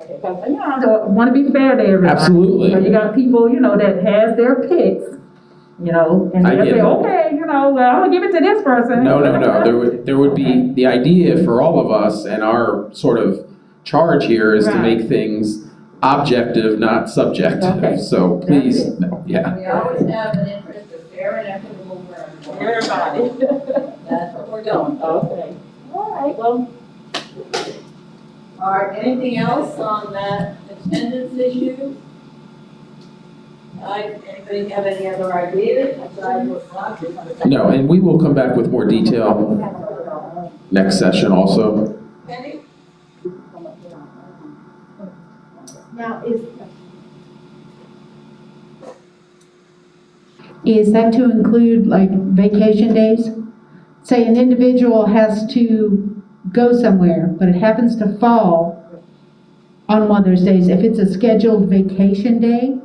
Okay, 'cause, you know, I want to be fair to everybody. Absolutely. So you got people, you know, that has their picks, you know, and I they get say, it. okay, you know, well, I'm gonna give it to this person. No. There would be, the idea for all of us and our sort of charge here is to Right. make things objective, not subjective. Okay. So please, no, yeah. We always have an interest of fair and equitable for everybody. That's what we're going for. Okay. All right, well. All right, anything else on that attendance issue? Anybody have any other ideas besides what's not? No, and we will come back with more detail next session also. Penny? Now, is that to include like vacation days? Say an individual has to go somewhere, but it happens to fall on one of those days. If it's a scheduled vacation day,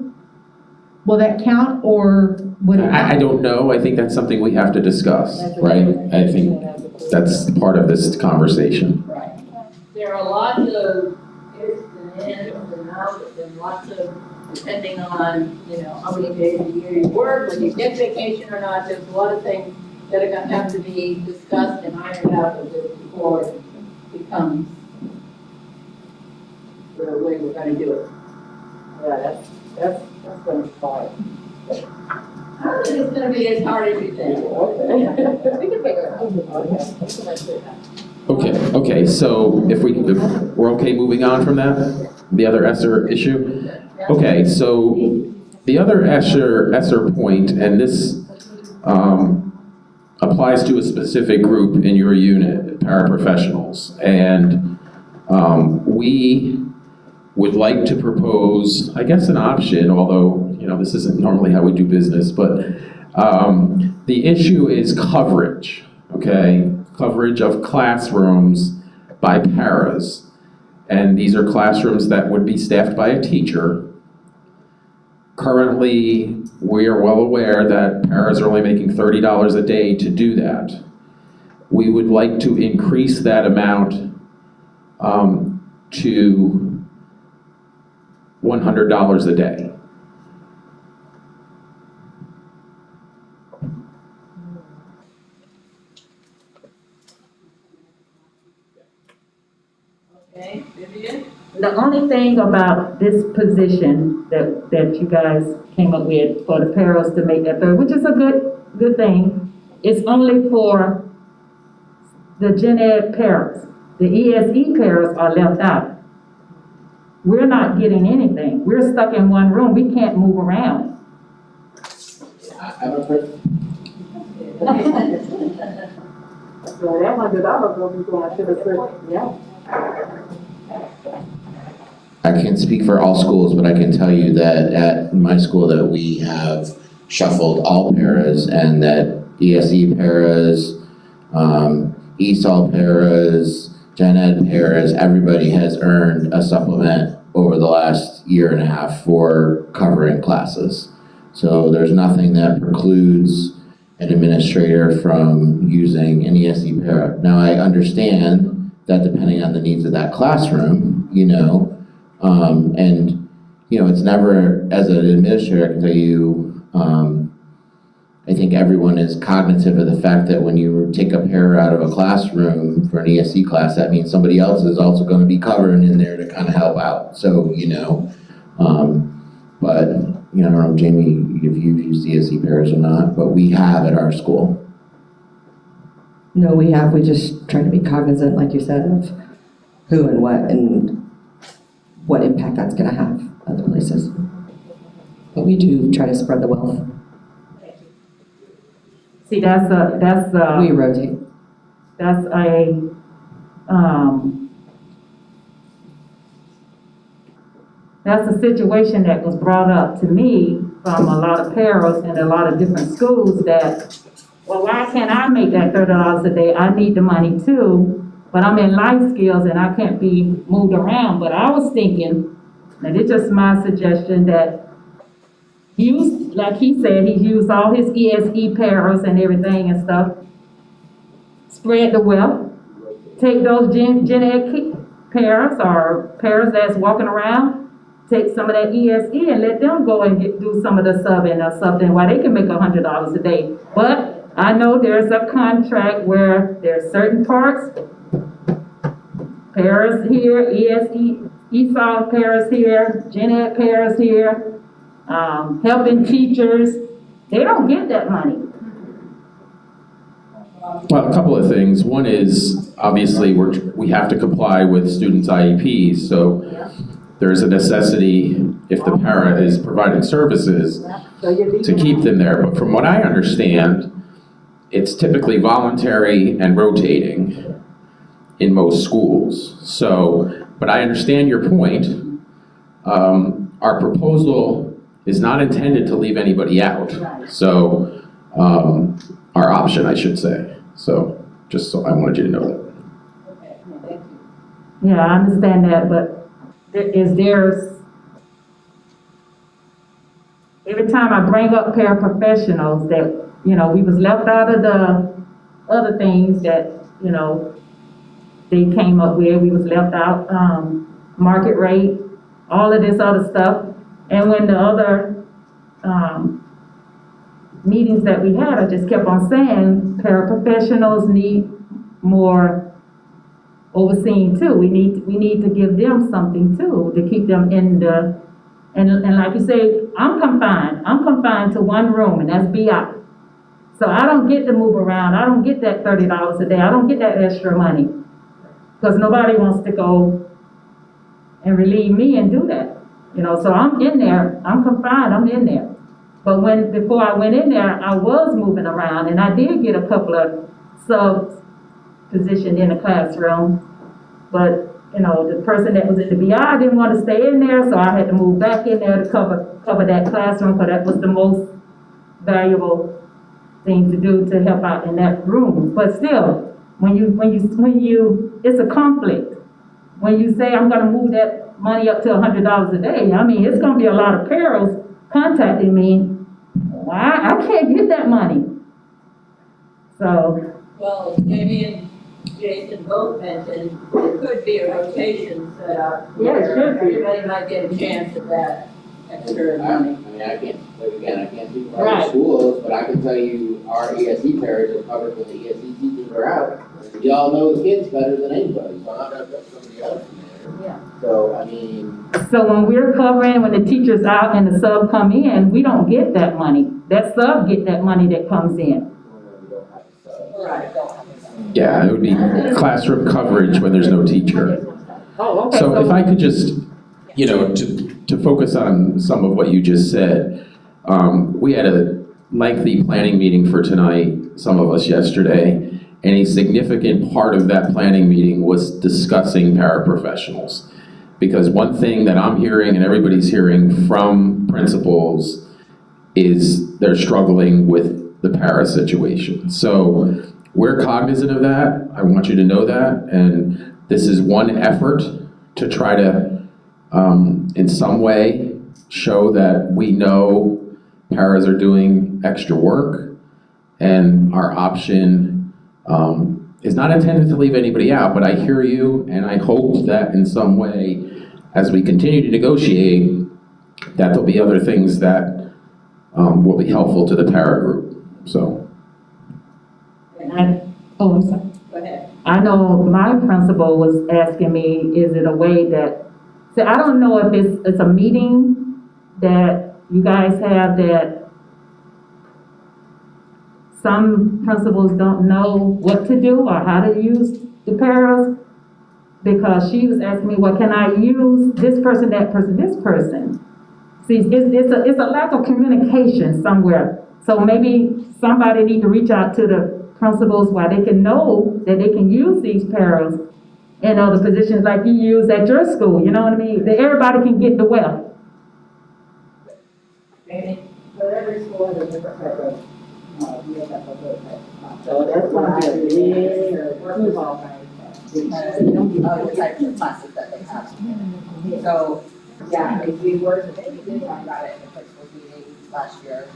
will that count, or would it? I don't know. I think that's something we have to discuss, right? I think that's part of this conversation. Right. There are lots of ifs and ends and outs and lots of, depending on, you know, how many days a year you work, whether you get vacation or not, there's a lot of things that are gonna have to be discussed and ironed out of this before it becomes the way we're gonna do it. Yeah, that's gonna be hard. I don't think it's gonna be as hard as you think. We can figure it out. Okay, so if we're okay moving on from that, the other ESSER issue? Okay, so the other ESSER point, and this applies to a specific group in your unit, paraprofessionals, and we would like to propose, I guess, an option, although, you know, this isn't normally how we do business, but the issue is coverage, okay? Coverage of classrooms by paras. And these are classrooms that would be staffed by a teacher. Currently, we are well aware that paras are only making $30 a day to do that. We would like to increase that amount to $100 a day. Okay, Vivian? The only thing about this position that you guys came up with for the paras to make that third, which is a good thing, it's only for the gen ed paras. The ESE paras are left out. We're not getting anything. We're stuck in one room. We can't move around. So that $100 will be going to the city, yeah. I can't speak for all schools, but I can tell you that at my school that we have shuffled all paras, and that ESE paras, ESOL paras, Gen Ed paras, everybody has earned a supplement over the last year and a half for covering classes. So there's nothing that precludes an administrator from using an ESE para. Now, I understand that depending on the needs of that classroom, and it's never, as an administrator, I can tell you, I think everyone is cognitive of the fact that when you take a para out of a classroom for an ESE class, that means somebody else is also going to be covering in there to kind of help out. So, but, I don't know, Jamie, if you've used ESE paras or not, but we have at our school. No, we have. We just try to be cognizant, like you said, of who and what impact that's going to have other places. But we do try to spread the wealth. See, that's we rotate. That's a situation that was brought up to me from a lot of paras in a lot of different schools that, well, why can't I make that $30 a day? I need the money too, but I'm in life skills and I can't be moved around. But I was thinking, and it's just my suggestion, that use, like he said, he used all his ESE paras and everything and stuff. Spread the wealth. Take those Gen Ed paras or paras that's walking around, take some of that ESE and let them go and do some of the subbing or something while they can make $100 a day. But I know there's a contract where there's certain parts, paras here, ESE, ESOL paras here, Gen Ed paras here, helping teachers, they don't get that money. Well, a couple of things. One is, obviously, we have to comply with students' IEPs, so there's a necessity, if the para is providing services, to keep them there. But from what I understand, it's typically voluntary and rotating in most schools. So, but I understand your point. Our proposal is not intended to leave anybody out. So, our option, I should say. So, just so I wanted you to know that. Yeah, I understand that, but every time I bring up paraprofessionals that, we was left out of the other things that, they came up with, we was left out, market rate, all of this other stuff. And when the other meetings that we had, I just kept on saying paraprofessionals need more overseeing too. We need to give them something too, to keep them in the, and like you say, I'm confined to one room, and that's BI. So I don't get to move around. I don't get that $30 a day. I don't get that extra money because nobody wants to go and relieve me and do that. So I'm in there, I'm confined, I'm in there. But before I went in there, I was moving around, and I did get a couple of subs positioned in the classroom. But, the person that was in the BI didn't want to stay in there, so I had to move back in there to cover that classroom, because that was the most valuable thing to do to help out in that room. But still, when you, it's a conflict. When you say I'm gonna move that money up to $100 a day, it's gonna be a lot of paras contacting me. Why? I can't get that money. So. Well, Jamie and Jason both mentioned it could be a rotation set up. Yeah, it should be. Everybody might get a chance at that extra money. I can't speak for other schools, but I can tell you our ESE paras are covered when the ESE teachers are out. Y'all know the kids better than anybody, so I'm not gonna put somebody else in there. Yeah. So, So when we're covering, when the teacher's out and the sub come in, we don't get that money. That sub get that money that comes in. Right. Yeah, it would be classroom coverage when there's no teacher. Oh, okay. So if I could just, to focus on some of what you just said, we had a lengthy planning meeting for tonight, some of us yesterday, And a significant part of that planning meeting was discussing paraprofessionals. Because one thing that I'm hearing and everybody's hearing from principals is they're struggling with the para situation. So we're cognizant of that. I want you to know that. And this is one effort to try to, in some way, show that we know paras are doing extra work, and our option is not intended to leave anybody out, but I hear you, and I hope that in some way, as we continue to negotiate, that there'll be other things that will be helpful to the para group, so. I'm sorry. Go ahead. I know my principal was asking me, is it a way that, so I don't know if it's a meeting that you guys have that some principals don't know what to do or how to use the paras, because she was asking me, well, can I use this person, that person, this person? See, it's a lack of communication somewhere. So maybe somebody need to reach out to the principals where they can know that they can use these paras in other positions like you use at your school, you know what I mean? That everybody can get the well. Maybe, but every school has a different type of, So that's gonna be a big because of the types of classes that they have. So, yeah, if we were to, maybe we did talk about it in the principal's meeting last year,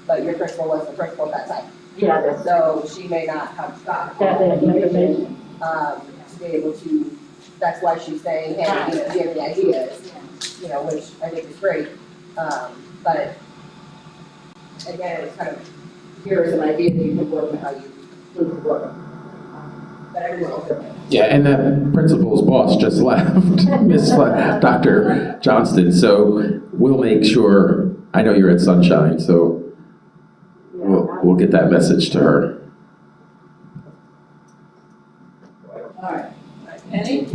but your principal was the principal at that time. Yeah, that's. So she may not have got That information. to be able to, that's why she's saying, hey, do you have any ideas? You know, which I think is great. But again, it's kind of, here are some ideas you can work with how you move the work. But everyone's different. Yeah, and that principal's boss just left, Miss Dr. Johnston, so we'll make sure, I know you're at Sunshine, so we'll get that message to her. all right. Penny?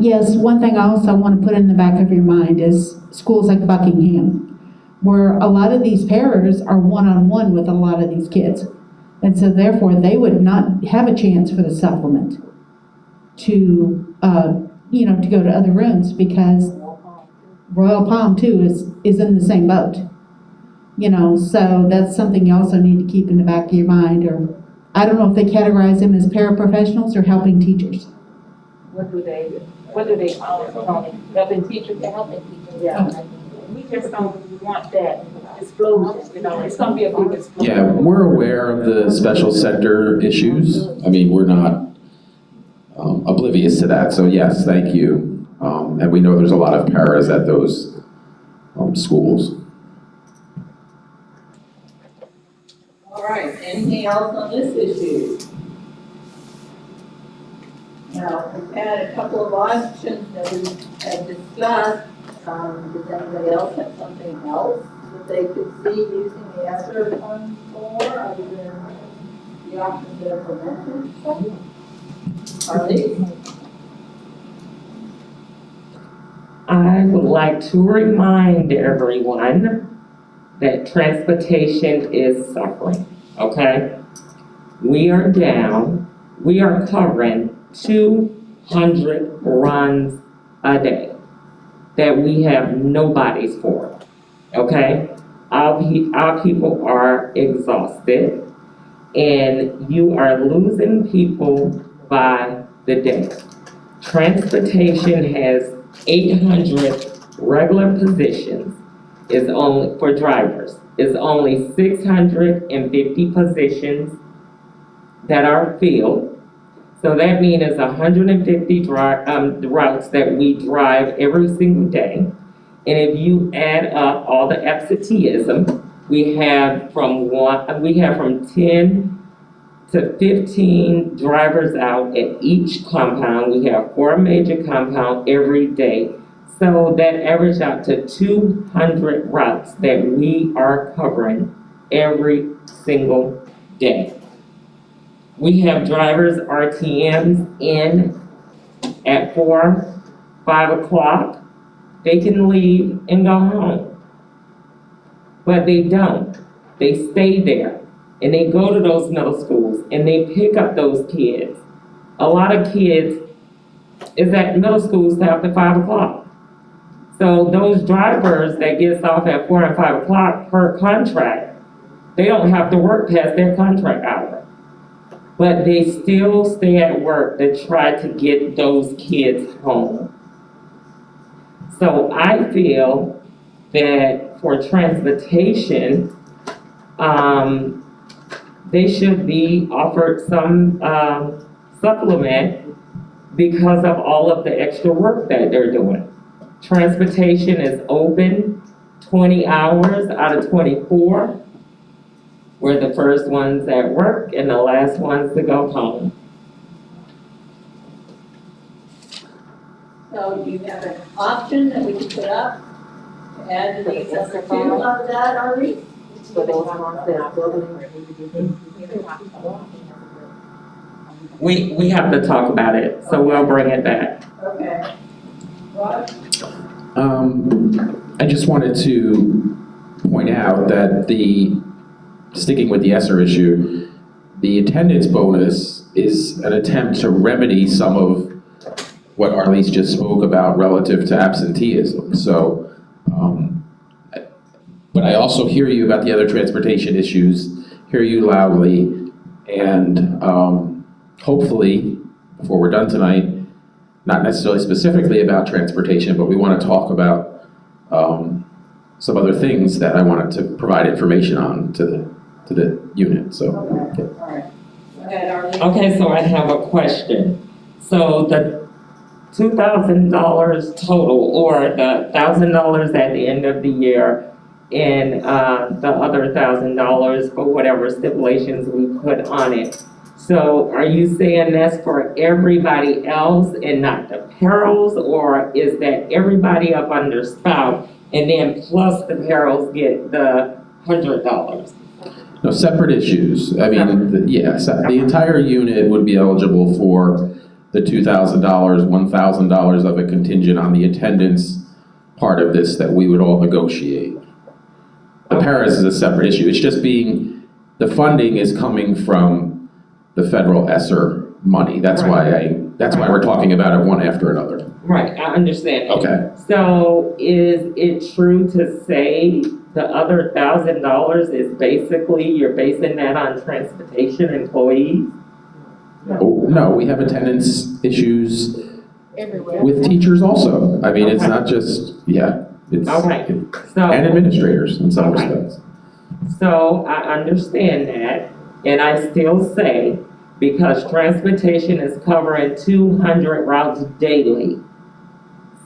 Yes, one thing I also want to put in the back of your mind is schools like Buckingham, where a lot of these paras are one-on-one with a lot of these kids. And so therefore, they would not have a chance for the supplement to, to go to other rooms, because Royal Palm too is in the same boat. So that's something you also need to keep in the back of your mind, or I don't know if they categorize them as paraprofessionals or helping teachers. What do they call it? Helping teachers? Helping teachers, yeah. Okay. We just don't want that explosion, it's gonna be a big explosion. Yeah, we're aware of the special sector issues. I mean, we're not oblivious to that, so yes, thank you. And we know there's a lot of paras at those schools. All right, anything else on this issue? Now, we've had a couple of options that we have discussed. Does anybody else have something else that they could see using the ESSER funds for, other than the options that are mentioned? Carly? I would like to remind everyone that transportation is suffering, okay? We are covering 200 runs a day that we have nobodies for, okay? Our people are exhausted, and you are losing people by the day. Transportation has 800 regular positions for drivers. It's only 650 positions that are filled. So that means it's 150 routes that we drive every single day. And if you add up all the absenteeism, we have from 10 to 15 drivers out at each compound. We have 4 major compounds every day. So that averages out to 200 routes that we are covering every single day. We have drivers, RTMs in at 4, 5 o'clock. They can leave and go home. but they don't. They stay there, and they go to those middle schools, and they pick up those kids. A lot of kids is at middle schools after 5 o'clock. So those drivers that gets off at 4 and 5 o'clock per contract, they don't have to work past their contract hour. But they still stay at work to try to get those kids home. So I feel that for transportation, they should be offered some supplement because of all of the extra work that they're doing. Transportation is open 20 hours out of 24. We're the first ones at work and the last ones to go home. So do you have an option that we can put up to add to these other two of that, Arlie? For those ones that are building. We have to talk about it, so we'll bring it back. Okay. Rod? I just wanted to point out that sticking with the ESSER issue, the attendance bonus is an attempt to remedy some of what Arlise just spoke about relative to absenteeism. So, but I also hear you about the other transportation issues, hear you loudly, and hopefully, before we're done tonight, not necessarily specifically about transportation, but we want to talk about some other things that I wanted to provide information on to the unit, so. Okay, all right. Go ahead, Arlie. Okay, so I have a question. So the $2,000 total, or the $1,000 at the end of the year, and the other $1,000 for whatever stipulations we put on it. So are you saying that's for everybody else and not the paras, or is that everybody up under SPALC and then plus the paras get the $100? No, separate issues. I mean, yes, the entire unit would be eligible for the $2,000, $1,000 of a contingent on the attendance part of this that we would all negotiate. The paras is a separate issue. It's just the funding is coming from the federal ESSER money. That's why we're talking about it one after another. Right, I understand. Okay. So is it true to say the other $1,000 is basically, you're basing that on transportation employees? No, we have attendance issues Everywhere. with teachers also. I mean, it's not just, it's, Okay. So, and administrators in some respects. So I understand that, and I still say, because transportation is covering 200 routes daily,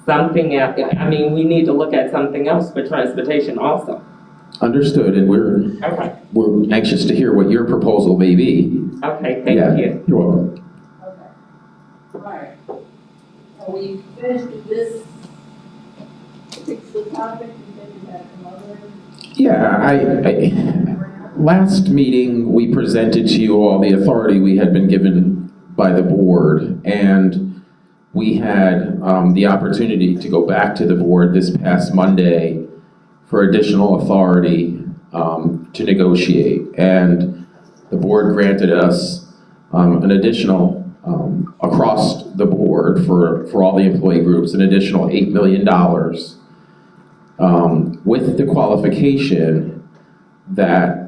something else, I mean, we need to look at something else for transportation also. Understood, and we're anxious to hear what your proposal may be. Okay, thank you. You're welcome. Okay. All right. Are we finished with this particular topic? You said you had some other? Yeah, last meeting, we presented to you all the authority we had been given by the board, and we had the opportunity to go back to the board this past Monday for additional authority to negotiate. And the board granted us an additional, across the board for all the employee groups, an additional $8 million with the qualification that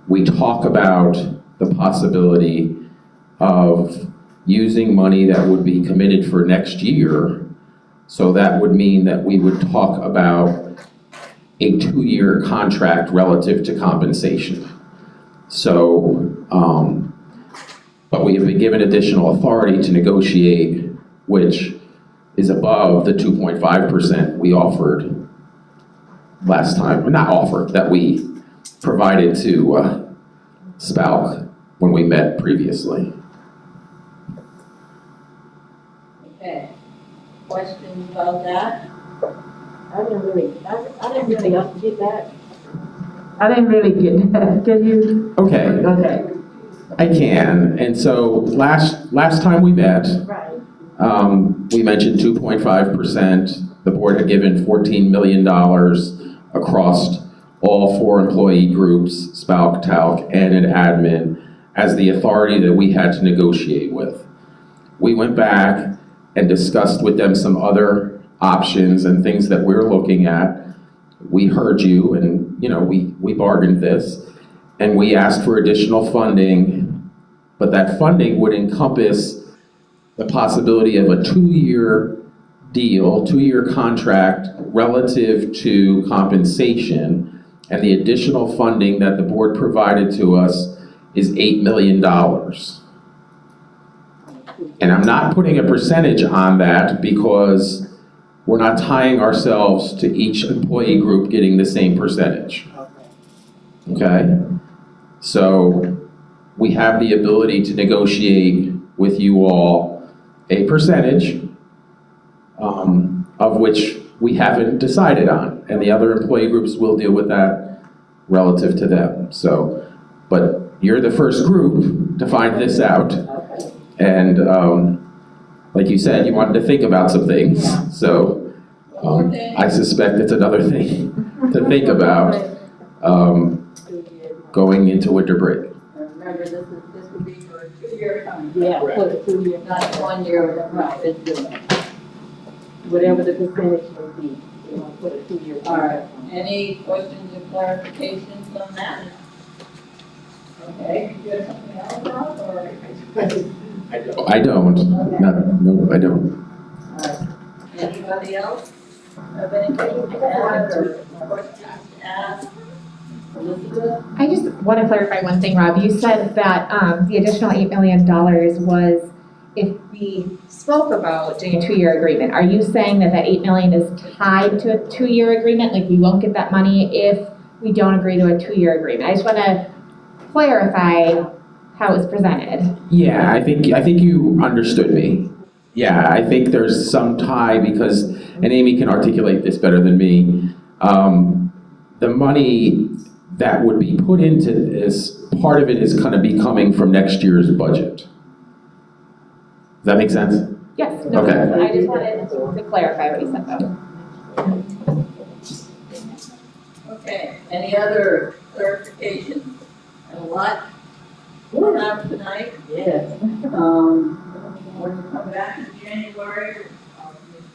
we talk about the possibility of using money that would be committed for next year. So that would mean that we would talk about a 2-year contract relative to compensation. So, but we have been given additional authority to negotiate, which is above the 2.5% we offered last time, not offered, that we provided to SPALC when we met previously. Okay. Questions about that? I didn't really get that. I didn't really get that. Can you? Okay. Okay. I can. And so last time we met, we mentioned 2.5%. The board had given $14 million across all 4 employee groups, SPALC, TALC, and an admin, as the authority that we had to negotiate with. We went back and discussed with them some other options and things that we're looking at. We heard you and, we bargained this, and we asked for additional funding, but that funding would encompass the possibility of a 2-year deal, 2-year contract relative to compensation, and the additional funding that the board provided to us is $8 million. And I'm not putting a percentage on that because we're not tying ourselves to each employee group getting the same percentage. Okay? So we have the ability to negotiate with you all a percentage of which we haven't decided on, and the other employee groups will deal with that relative to them. So, but you're the first group to find this out, and like you said, you wanted to think about some things, so I suspect it's another thing to think about going into winter break. Remember, this would be for a 2-year contract. Yeah, for a 2-year, not 1 year, right, it's good. Whatever the percentage would be, we want to put a 2-year contract. All right, any questions or clarifications on that? Okay, you have something else, Rob, or? I don't. No, I don't. All right, anybody else have anything to add or questions to ask? Elizabeth? I just want to clarify one thing, Rob. You said that the additional $8 million was if we spoke about doing a 2-year agreement. Are you saying that that $8 million is tied to a 2-year agreement? Like we won't get that money if we don't agree to a 2-year agreement? I just want to clarify how it was presented. Yeah, I think you understood me. Yeah, I think there's some tie because, and Amy can articulate this better than me, the money that would be put into this, part of it is going to be coming from next year's budget. Does that make sense? Yes. No, okay. I just wanted to clarify what you said though. Okay, any other clarifications? A lot going on tonight. Yes. When we come back in January, make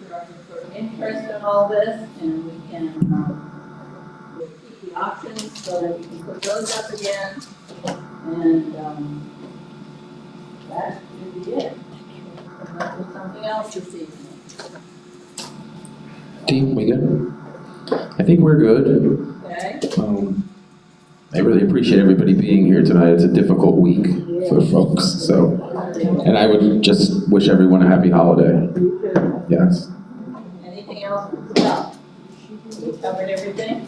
sure I'm sort of interested in all this, and we can we'll keep the options so that we can put those up again. And that should be it. Unless there's something else this evening. Team, we good? I think we're good. Okay. I really appreciate everybody being here tonight. It's a difficult week for folks, so. And I would just wish everyone a happy holiday. Yes. Anything else? No. We covered everything?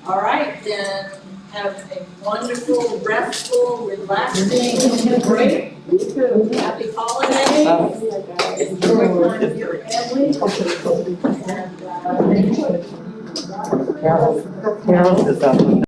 All right, then have a wonderful, restful, relaxing break. Happy holidays. Enjoy time with your family. And, Carol is up.